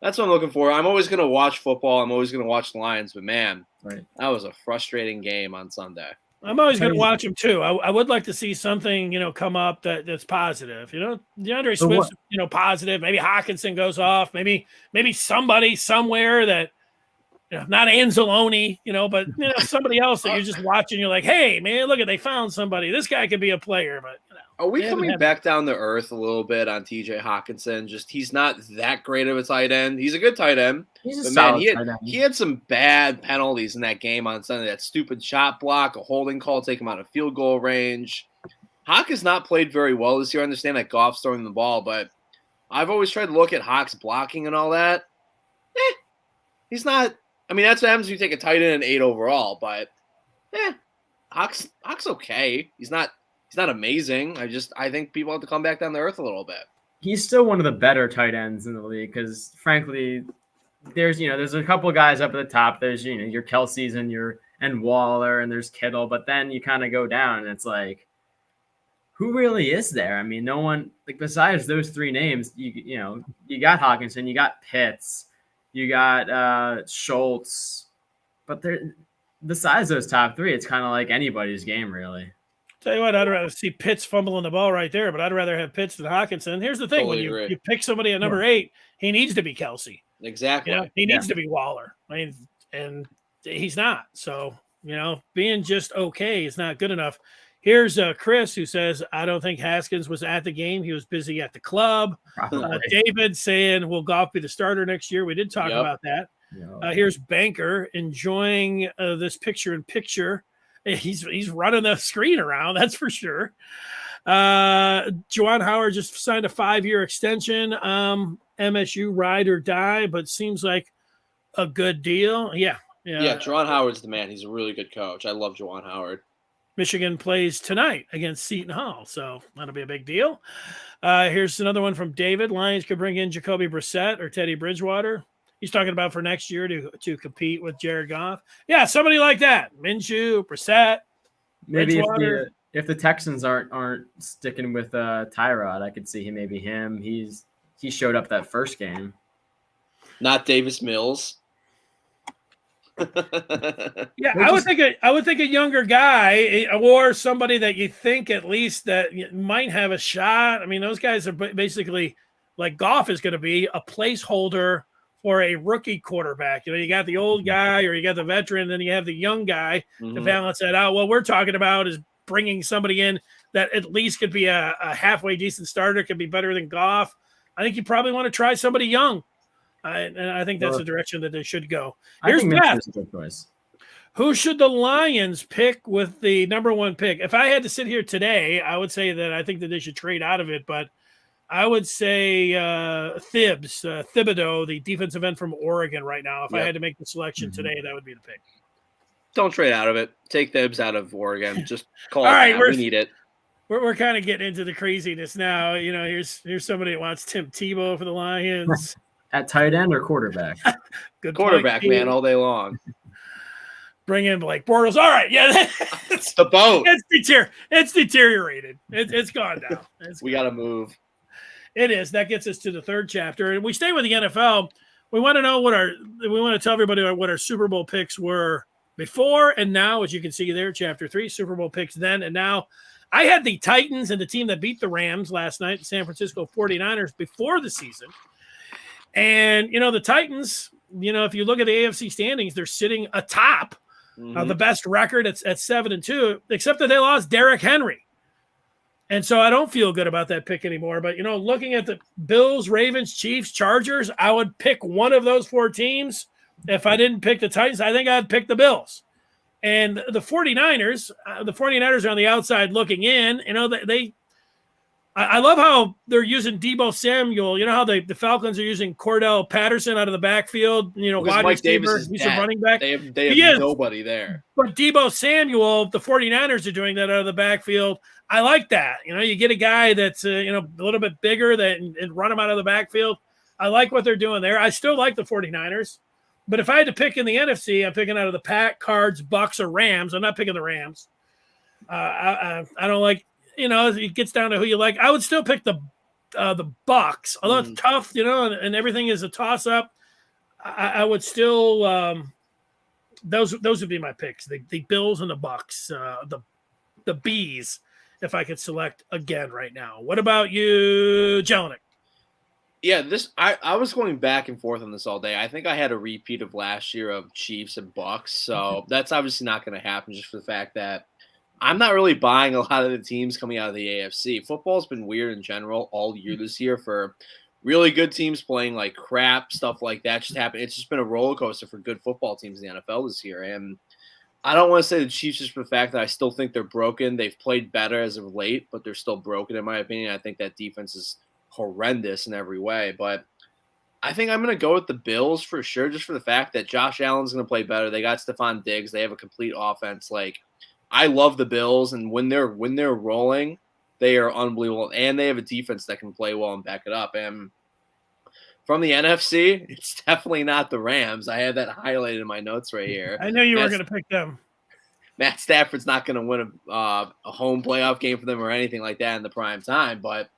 Speaker 2: that's what I'm looking for. I'm always going to watch football. I'm always going to watch the Lions. But, man, that was a frustrating game on Sunday.
Speaker 1: I'm always going to watch them, too. I would like to see something, come up that's positive. DeAndre Swift's, positive. Maybe Hawkinson goes off. Maybe somebody somewhere that, not Anzalone, but, somebody else that you're just watching. You're like, hey, man, look they found somebody. This guy could be a player, but,
Speaker 2: Are we coming back down to earth a little bit on TJ Hawkinson? Just he's not that great of a tight end. He's a good tight end.
Speaker 3: He's a solid tight end.
Speaker 2: He had some bad penalties in that game on Sunday. That stupid shot block, a holding call, take him out of field goal range. Hawk has not played very well this year. I understand that Goff's throwing the ball, but I've always tried to look at Hawk's blocking and all that. He's not. I mean, that's what happens when you take a tight end and 8 overall, but Hawk's okay. He's not amazing. I think people have to come back down to earth a little bit.
Speaker 3: He's still one of the better tight ends in the league because, frankly, there's a couple of guys up at the top. There's your Kelce's and Waller, and there's Kittle, but then you kind of go down and it's like, who really is there? I mean, no one besides those three names. You got Hawkinson, you got Pitts, you got Schultz, but besides those top three, it's kind of like anybody's game, really.
Speaker 1: Tell you what, I'd rather see Pitts fumbling the ball right there, but I'd rather have Pitts than Hawkinson. Here's the thing:
Speaker 2: Totally
Speaker 1: when you pick somebody at number 8, he needs to be Kelce.
Speaker 2: Exactly.
Speaker 1: He needs to be Waller. I mean, and he's not. So being just okay is not good enough. Here's Chris who says, I don't think Haskins was at the game. He was busy at the club. David saying, will Goff be the starter next year? We did talk about that. Here's Banker enjoying this picture-in-picture. He's running the screen around, that's for sure. Juwan Howard just signed a 5-year extension. MSU ride or die, but seems like a good deal. Yeah,
Speaker 2: Juwan Howard's the man. He's a really good coach. I love Juwan Howard.
Speaker 1: Michigan plays tonight against Seton Hall, so that'll be a big deal. Here's another one from David. Lions could bring in Jacoby Brissett or Teddy Bridgewater. He's talking about for next year to compete with Jared Goff. Yeah, somebody like that. Minshew, Brissett,
Speaker 3: maybe if the Texans aren't sticking with Tyrod, I could see him. He showed up that first game.
Speaker 2: Not Davis Mills.
Speaker 1: Yeah, I would think a younger guy or somebody that you think at least that might have a shot. I mean, those guys are basically like Goff is going to be a placeholder for a rookie quarterback. You got the old guy or you got the veteran, then you have the young guy to balance that out. What we're talking about is bringing somebody in that at least could be a halfway decent starter, could be better than Goff. I think you probably want to try somebody young. And I think that's the direction that they should go. Here's Beth.
Speaker 3: A good choice.
Speaker 1: Who should the Lions pick with the number 1 pick? If I had to sit here today, I would say that I think that they should trade out of it, but I would say Thibodeau, the defensive end from Oregon right now. If I had to make the selection today, that would be the pick.
Speaker 2: Don't trade out of it. Take Thibs out of Oregon. Just call
Speaker 1: All
Speaker 2: it
Speaker 1: right,
Speaker 2: we need it.
Speaker 1: We're kind of getting into the craziness now. Here's somebody that wants Tim Tebow for the Lions.
Speaker 3: At tight end or quarterback?
Speaker 2: Good quarterback, man, all day long.
Speaker 1: Bring in Blake Bortles. All right, yeah.
Speaker 2: It's the boat.
Speaker 1: It's deteriorated. It's gone down.
Speaker 2: We got to move.
Speaker 1: It is. That gets us to the 3rd chapter. And we stay with the NFL. We want to know we want to tell everybody what our Super Bowl picks were before and now, as you can see there, chapter 3, Super Bowl picks then and now. I had the Titans and the team that beat the Rams last night, the San Francisco 49ers, before the season. And, the Titans, if you look at the AFC standings, they're sitting atop the best record at 7-2, except that they lost Derrick Henry. And so I don't feel good about that pick anymore. But, looking at the Bills, Ravens, Chiefs, Chargers, I would pick one of those 4 teams. If I didn't pick the Titans, I think I'd pick the Bills. And the 49ers are on the outside looking in. I love how they're using Debo Samuel. You know how the Falcons are using Cordell Patterson out of the backfield,
Speaker 2: Because
Speaker 1: wide
Speaker 2: Mike Davis
Speaker 1: receiver.
Speaker 2: is
Speaker 1: He's a
Speaker 2: dead.
Speaker 1: running back.
Speaker 2: They have
Speaker 1: He is.
Speaker 2: nobody there.
Speaker 1: But Debo Samuel, the 49ers are doing that out of the backfield. I like that. You get a guy that's, a little bit bigger and run him out of the backfield. I like what they're doing there. I still like the 49ers. But if I had to pick in the NFC, I'm picking out of the Pack, Cards, Bucks, or Rams. I'm not picking the Rams. I don't like, it gets down to who you like. I would still pick the Bucks, although it's tough, and everything is a toss up. I would still those would be my picks. The Bills and the Bucks, the Bees, if I could select again right now. What about you, Jelinek?
Speaker 2: Yeah, I was going back and forth on this all day. I think I had a repeat of last year of Chiefs and Bucks, so that's obviously not going to happen just for the fact that I'm not really buying a lot of the teams coming out of the AFC. Football's been weird in general all year this year for really good teams playing like crap, stuff like that just happened. It's just been a roller coaster for good football teams in the NFL this year. And I don't want to say the Chiefs just for the fact that I still think they're broken. They've played better as of late, but they're still broken in my opinion. I think that defense is horrendous in every way. But I think I'm going to go with the Bills for sure, just for the fact that Josh Allen's going to play better. They got Stephon Diggs. They have a complete offense. Like, I love the Bills, and when they're rolling, they are unbelievable, and they have a defense that can play well and back it up. And from the NFC, it's definitely not the Rams. I have that highlighted in my notes right here.
Speaker 1: I knew you were going to pick them.
Speaker 2: Matt Stafford's not going to win a home playoff game for them or anything like that in the prime time, but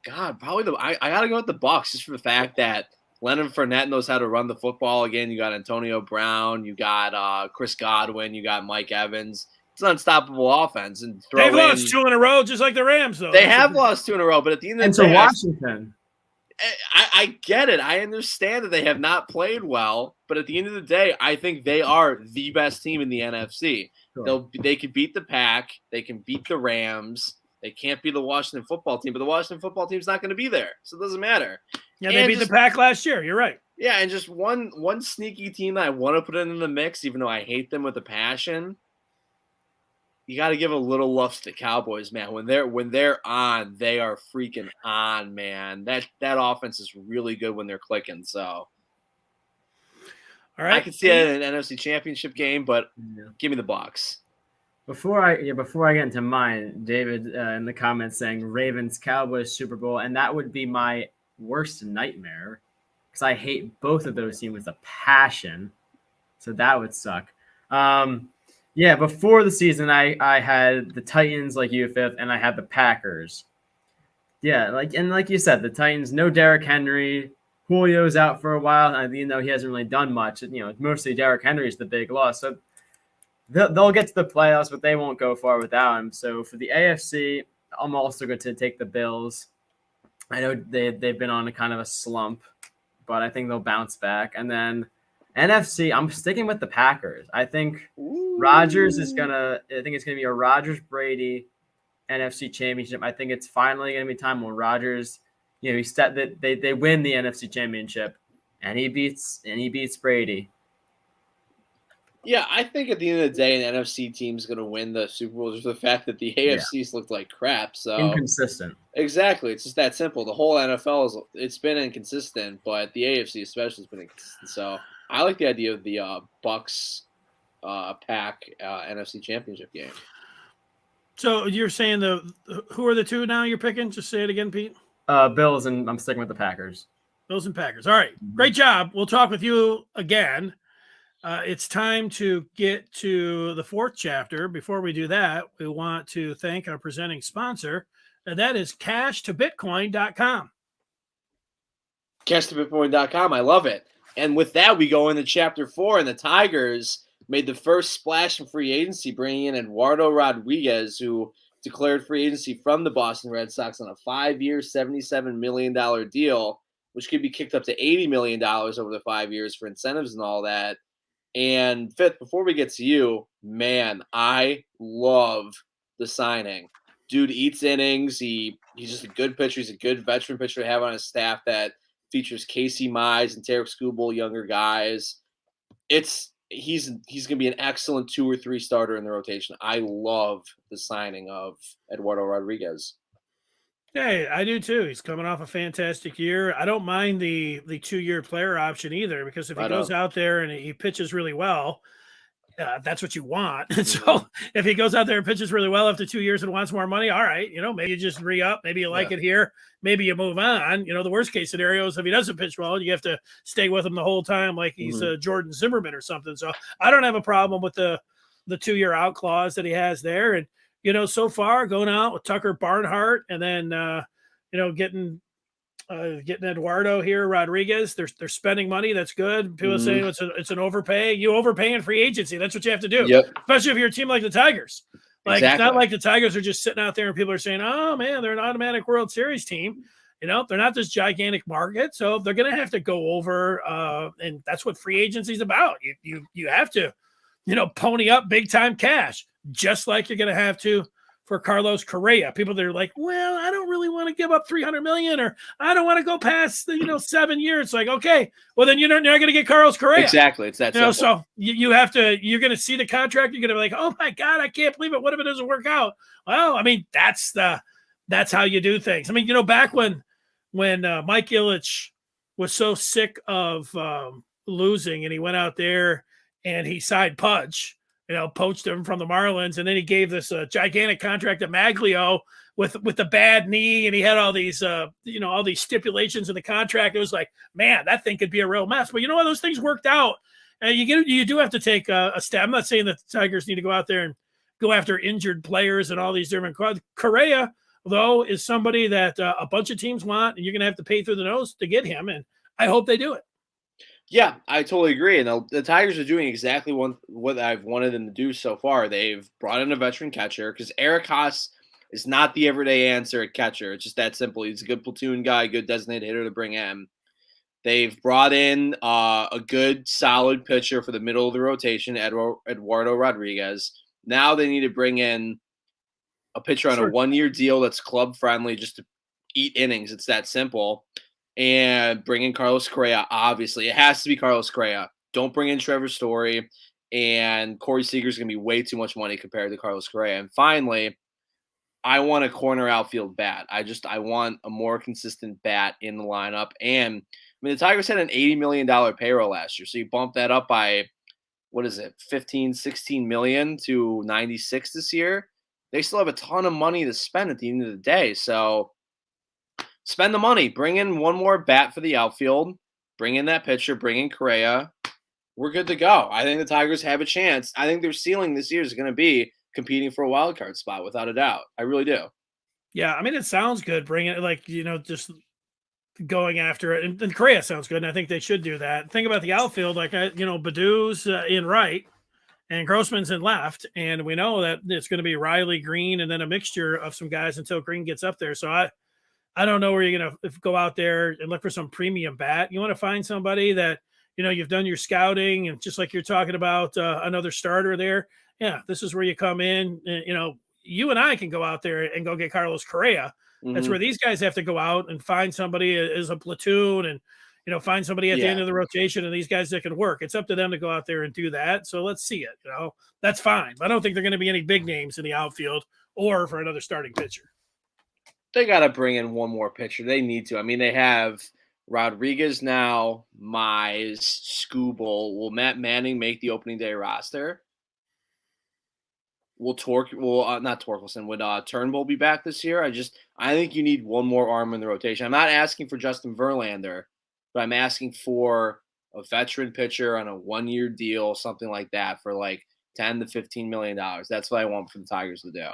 Speaker 2: probably I got to go with the Bucs just for the fact that Leonard Fournette knows how to run the football. Again, you got Antonio Brown, you got Chris Godwin, you got Mike Evans. It's an unstoppable offense. And
Speaker 1: they've lost 2 in a row, just like the Rams, though.
Speaker 2: They have lost 2 in a row, but at the end of the day,
Speaker 3: Washington.
Speaker 2: I get it. I understand that they have not played well, but at the end of the day, I think they are the best team in the NFC. Sure. They can beat the Pack. They can beat the Rams. They can't beat the Washington football team, but the Washington football team's not going to be there, so it doesn't matter.
Speaker 1: Yeah, they beat the Pack last year. You're right.
Speaker 2: Yeah, and just one sneaky team that I want to put in the mix, even though I hate them with a passion. You got to give a little love to the Cowboys, man. When they're on, they are freaking on, man. That offense is really good when they're clicking. So, all
Speaker 1: right,
Speaker 2: I can see it in an NFC Championship game, but give me the Bucs.
Speaker 3: Before I get into mine, David in the comments saying Ravens Cowboys Super Bowl, and that would be my worst nightmare because I hate both of those teams with a passion. So that would suck. Yeah, before the season, I had the Titans like you fifth, and I had the Packers. Yeah, like you said, the Titans, no Derrick Henry. Julio's out for a while, and he hasn't really done much. Mostly Derrick Henry's the big loss. So they'll get to the playoffs, but they won't go far without him. So for the AFC, I'm also going to take the Bills. I know they've been on a kind of a slump, but I think they'll bounce back. And then NFC, I'm sticking with the Packers. I think Rodgers is I think it's gonna be a Rodgers-Brady NFC Championship. I think it's finally gonna be time when Rodgers, he said that they win the NFC Championship, and he beats Brady.
Speaker 2: Yeah, I think at the end of the day, an NFC team's going to win the Super Bowl just for the fact that the AFC's looked like crap. So
Speaker 3: inconsistent.
Speaker 2: Exactly. It's just that simple. The whole NFL it's been inconsistent, but the AFC especially has been inconsistent. So I like the idea of the Bucks Pack NFC Championship game.
Speaker 1: So you're saying who are the two now you're picking? Just say it again, Pete.
Speaker 3: Bills, and I'm sticking with the Packers.
Speaker 1: Bills and Packers. All right. Great job. We'll talk with you again. It's time to get to the 4th chapter. Before we do that, we want to thank our presenting sponsor, and that is cashtobitcoin.com.
Speaker 2: Cashtobitcoin.com. I love it. And with that, we go into chapter 4, and the Tigers made the first splash in free agency, bringing in Eduardo Rodriguez, who declared free agency from the Boston Red Sox on a 5-year, $77 million deal, which could be kicked up to $80 million over the 5 years for incentives and all that. And fifth, before we get to you, man, I love the signing. Dude eats innings. He's just a good pitcher. He's a good veteran pitcher to have on his staff that features Casey Mize and Tarek Skubal, younger guys. It's he's going to be an excellent 2 or 3 starter in the rotation. I love the signing of Eduardo Rodriguez.
Speaker 1: Hey, I do too. He's coming off a fantastic year. I don't mind the 2-year player option either, because if he
Speaker 2: Right
Speaker 1: goes
Speaker 2: on.
Speaker 1: out there and he pitches really well, that's what you want. And so
Speaker 2: Mhm.
Speaker 1: if he goes out there and pitches really well after 2 years and wants more money, all right, maybe you just re-up, maybe you like
Speaker 2: Yeah.
Speaker 1: it here, maybe you move on. The worst case scenario is if he doesn't pitch well, you have to stay with him the whole time like he's
Speaker 2: Mhm.
Speaker 1: Jordan Zimmerman or something. So I don't have a problem with the 2-year out clause that he has there. And so far going out with Tucker Barnhart and then getting Eduardo here, Rodriguez. They're spending money. That's good. People are saying
Speaker 2: Mhm.
Speaker 1: it's an overpay. You overpay in free agency. That's what you have to do,
Speaker 2: Yep.
Speaker 1: especially if you're a team like the Tigers. Like, it's not
Speaker 2: Exactly.
Speaker 1: like the Tigers are just sitting out there and people are saying, "Oh man, they're an automatic World Series team." They're not this gigantic market, so they're going to have to go over, and that's what free agency is about. You have to, pony up big time cash, just like you're going to have to for Carlos Correa. People that are like, well, I don't really want to give up 300 million, or I don't want to go past the 7 years. It's like, okay, well then you're not going to get Carlos Correa.
Speaker 2: Exactly. It's that simple.
Speaker 1: So you have to. You're going to see the contract. You're going to be like, oh my god, I can't believe it. What if it doesn't work out? Well, I mean, that's how you do things. I mean, back when Mike Ilitch was so sick of losing, and he went out there and he signed Pudge. Poached him from the Marlins, and then he gave this gigantic contract to Maglio with the bad knee, and he had all these all these stipulations in the contract. It was like, man, that thing could be a real mess. But those things worked out, and you do have to take a step. I'm not saying that the Tigers need to go out there and go after injured players and all these different. Correa, though, is somebody that a bunch of teams want, and you're going to have to pay through the nose to get him, and I hope they do it.
Speaker 2: Yeah, I totally agree. And the Tigers are doing exactly what I've wanted them to do so far. They've brought in a veteran catcher because Eric Haas is not the everyday answer at catcher. It's just that simple. He's a good platoon guy, good designated hitter to bring in. They've brought in a good, solid pitcher for the middle of the rotation, Eduardo Rodriguez. Now they need to bring in a pitcher on a 1-year deal that's club friendly, just to eat innings. It's that simple. And bring in Carlos Correa. Obviously, it has to be Carlos Correa. Don't bring in Trevor Story, and Corey Seager's going to be way too much money compared to Carlos Correa. And finally, I want a corner outfield bat. I want a more consistent bat in the lineup. And I mean, the Tigers had an $80 million payroll last year, so you bump that up by, what is it, 15, 16 million to 96 this year. They still have a ton of money to spend at the end of the day. So spend the money. Bring in one more bat for the outfield. Bring in that pitcher. Bring in Correa. We're good to go. I think the Tigers have a chance. I think their ceiling this year is going to be competing for a wild card spot, without a doubt. I really do.
Speaker 1: Yeah, I mean, it sounds good. Bring it, like, just going after it. And Correa sounds good, and I think they should do that. Think about the outfield, like, Badu's in right and Grossman's in left, and we know that it's going to be Riley, Green, and then a mixture of some guys until Green gets up there. So I don't know where you're going to go out there and look for some premium bat. You want to find somebody that, you've done your scouting, and just like you're talking about another starter there. Yeah, this is where you come in. And, you and I can go out there and go get Carlos Correa. That's
Speaker 2: Mhm.
Speaker 1: where these guys have to go out and find somebody as a platoon, and, find somebody at the end of the rotation, and these guys that can work. It's up to them to go out there and do that. So let's see it. That's fine. But I don't think they're going to be any big names in the outfield or for another starting pitcher.
Speaker 2: They got to bring in one more pitcher. They need to. I mean, they have Rodriguez now, Mize, Skubal. Will Matt Manning make the opening day roster? Will not Torkelson, would Turnbull be back this year? I think you need one more arm in the rotation. I'm not asking for Justin Verlander, but I'm asking for a veteran pitcher on a 1-year deal, something like that, for like $10 to $15 million. That's what I want for the Tigers to do.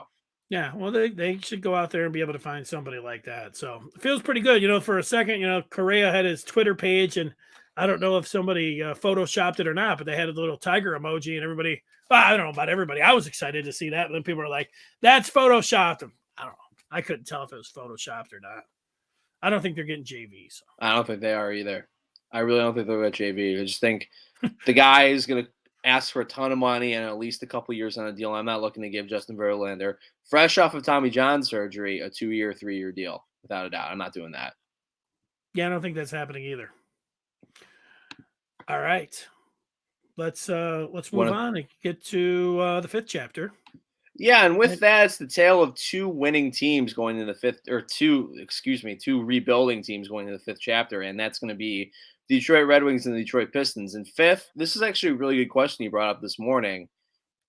Speaker 1: Yeah, well, they should go out there and be able to find somebody like that. So it feels pretty good. For a second, Correa had his Twitter page, and I don't know if somebody photoshopped it or not, but they had a little tiger emoji, and everybody, well, I don't know about everybody. I was excited to see that. And then people were like, that's photoshopped. I don't know. I couldn't tell if it was photoshopped or not. I don't think they're getting JV. So
Speaker 2: I don't think they are either. I really don't think they're at JV. I just think the guy is going to ask for a ton of money and at least a couple years on a deal. I'm not looking to give Justin Verlander, fresh off of Tommy John surgery, a 2-year, 3-year deal, without a doubt. I'm not doing that.
Speaker 1: Yeah, I don't think that's happening either. All right. let's move
Speaker 2: Wanna-
Speaker 1: on and get to the fifth chapter.
Speaker 2: Yeah, and with that, it's the tale of two winning teams going into the fifth, or two rebuilding teams going into the fifth chapter, and that's going to be the Detroit Red Wings and the Detroit Pistons. And fifth, this is actually a really good question you brought up this morning.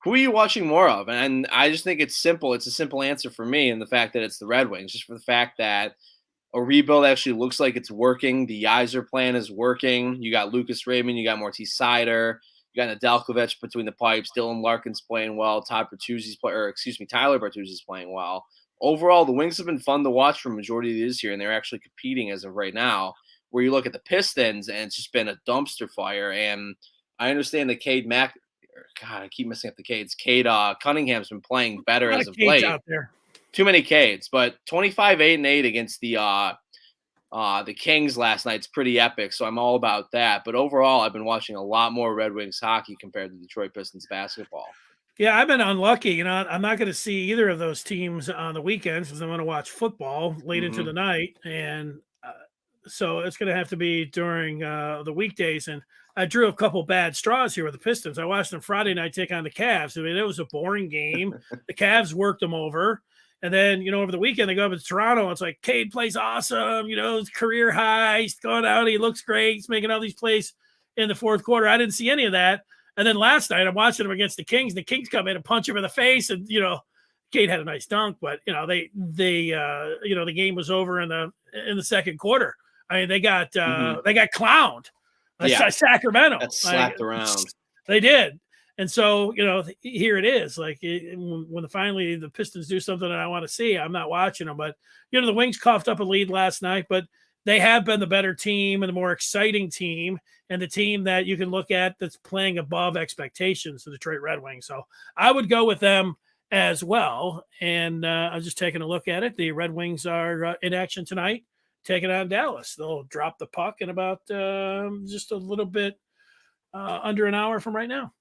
Speaker 2: Who are you watching more of? And I just think it's simple. It's a simple answer for me, and the fact that it's the Red Wings, just for the fact that a rebuild actually looks like it's working. The Yzer plan is working. You got Lucas Raymond, you got Mortis Seider, you got Nedeljkovic between the pipes. Dylan Larkin's playing well. Tyler Bertuzzi's playing well. Overall, the Wings have been fun to watch for a majority of this year, and they're actually competing as of right now. Where you look at the Pistons, and it's just been a dumpster fire. And I understand that I keep messing up the Cades. Cade Cunningham's been playing better as of late.
Speaker 1: Out there.
Speaker 2: Too many Cades, but 25-8-8 against the Kings last night's pretty epic, so I'm all about that. But overall, I've been watching a lot more Red Wings hockey compared to Detroit Pistons basketball.
Speaker 1: Yeah, I've been unlucky. You know, I'm not going to see either of those teams on the weekends because I'm going to watch football late into the night, and so it's going to have to be during the weekdays. And I drew a couple bad straws here with the Pistons. I watched them Friday night take on the Cavs. I mean, it was a boring game. The Cavs worked them over. And then, you know, over the weekend, they go up to Toronto. And it's like, Cade plays awesome. You know, his career high. He's going out. He looks great. He's making all these plays in the fourth quarter. I didn't see any of that. And then last night, I'm watching him against the Kings. The Kings come in and punch him in the face. And, you know, Cade had a nice dunk. But, you know, they you know, the game was over in the second quarter. I mean, they got clowned. Sacramento.
Speaker 2: That slapped around.
Speaker 1: They did. And so, you know, here it is. Like when finally the Pistons do something that I want to see, I'm not watching them. But, you know, the Wings coughed up a lead last night, but they have been the better team and the more exciting team and the team that you can look at that's playing above expectations, the Detroit Red Wings. So I would go with them as well. And I was just taking a look at it. The Red Wings are in action tonight, taking on Dallas. They'll drop the puck in about just a little bit under an hour from right now.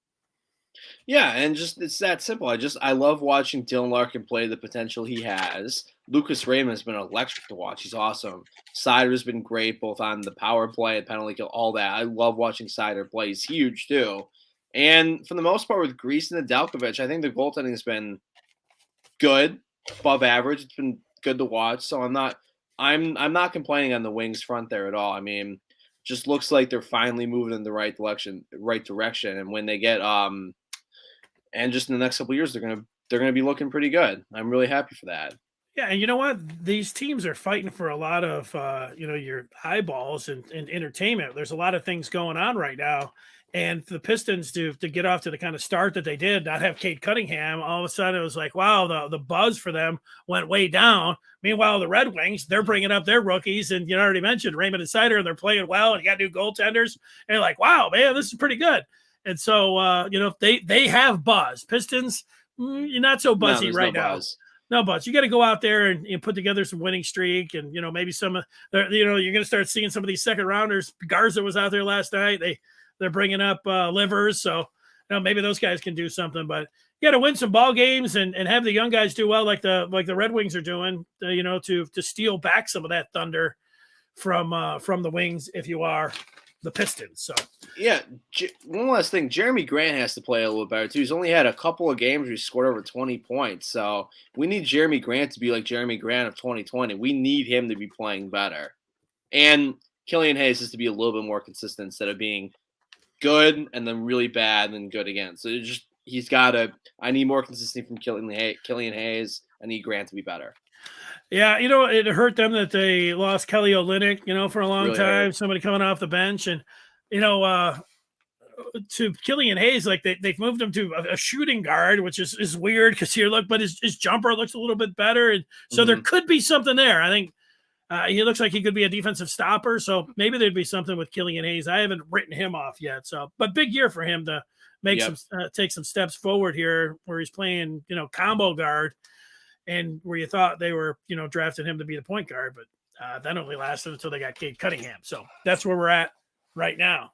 Speaker 2: Yeah, and just it's that simple. I love watching Dylan Larkin play the potential he has. Lucas Raymond has been electric to watch. He's awesome. Seider's been great both on the power play and penalty kill, all that. I love watching Seider play. He's huge too. And for the most part with Grease and Nedeljkovic, I think the goaltending has been good, above average. It's been good to watch. So I'm not complaining on the Wings front there at all. I mean, just looks like they're finally moving in the right direction. And when they get and just in the next couple of years, they're gonna be looking pretty good. I'm really happy for that.
Speaker 1: Yeah, and you know what? These teams are fighting for a lot of you know, your eyeballs and entertainment. There's a lot of things going on right now, and for the Pistons to get off to the kind of start that they did, not have Cade Cunningham, all of a sudden it was like, wow, the buzz for them went way down. Meanwhile, the Red Wings, they're bringing up their rookies, and you already mentioned Raymond and Seider, and they're playing well, and you got new goaltenders, and you're like, wow, man, this is pretty good. And so, you know, they have buzz. Pistons, you're not so buzzy right now. No buzz. You got to go out there and put together some winning streak. And, you know, maybe you know, you're going to start seeing some of these second rounders. Garza was out there last night. They're bringing up Livers. So, you know, maybe those guys can do something. But you got to win some ball games and have the young guys do well like the Red Wings are doing, you know, to steal back some of that thunder from the Wings if you are the Pistons. So
Speaker 2: yeah, one last thing, Jeremy Grant has to play a little better too. He's only had a couple of games where he scored over 20 points. So we need Jeremy Grant to be like Jeremy Grant of 2020. We need him to be playing better. And Killian Hayes is to be a little bit more consistent instead of being good and then really bad and then good again. So I need more consistency from Killian Hayes. I need Grant to be better.
Speaker 1: Yeah, you know, it hurt them that they lost Kelly Olynyk, you know, for a long
Speaker 2: Really
Speaker 1: time.
Speaker 2: hurt.
Speaker 1: Somebody coming off the bench, and you know, to Killian Hayes, like they've moved him to a shooting guard, which is weird because but his jumper looks a little bit better, and so there could be something there. I think he looks like he could be a defensive stopper, so maybe there'd be something with Killian Hayes. I haven't written him off yet, so but big year for him to make take some steps forward here, where he's playing, you know, combo guard. And where you thought they were, you know, drafting him to be the point guard, but that only lasted until they got Cade Cunningham. So that's where we're at right now.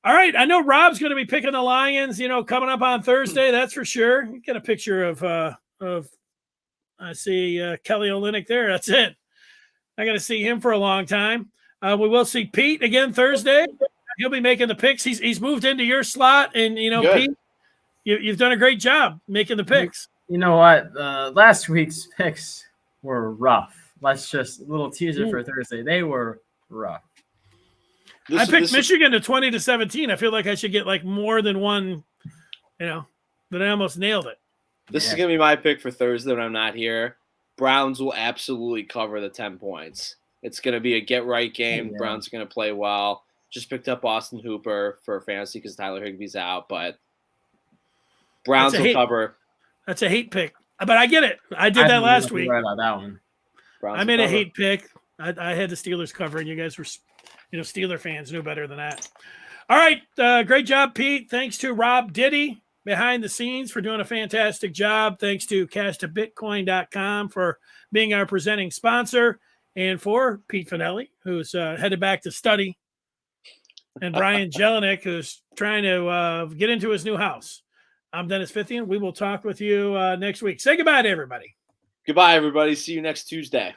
Speaker 1: All right. I know Rob's going to be picking the Lions, you know, coming up on Thursday. That's for sure. You get a picture of I see Kelly Olynyk there. That's it. I got to see him for a long time. We will see Pete again Thursday. He'll be making the picks. He's moved into your slot, and
Speaker 2: Good.
Speaker 1: Pete, you've done a great job making the picks.
Speaker 3: You know what? Last week's picks were rough. Let's just a little teaser for Thursday. They were rough.
Speaker 1: I picked Michigan to 20-17. I feel like I should get like more than one, but I almost nailed it.
Speaker 2: This is going to be my pick for Thursday when I'm not here. Browns will absolutely cover the 10 points. It's going to be a get-right game.
Speaker 3: Yeah.
Speaker 2: Browns are going to play well. Just picked up Austin Hooper for fantasy because Tyler Higbee's out, but Browns will cover.
Speaker 1: That's a hate pick, but I get it. I did that last week.
Speaker 3: Right about that one.
Speaker 2: Browns
Speaker 1: I made a hate pick. I had the Steelers cover, and you guys were, Steeler fans knew better than that. All right, great job, Pete. Thanks to Rob Diddy behind the scenes for doing a fantastic job. Thanks to cashtobitcoin.com for being our presenting sponsor, and for Pete Finelli, who's headed back to study, and Brian Jelinek, who's trying to get into his new house. I'm Dennis Fithian. We will talk with you next week. Say goodbye to everybody.
Speaker 2: Goodbye, everybody. See you next Tuesday.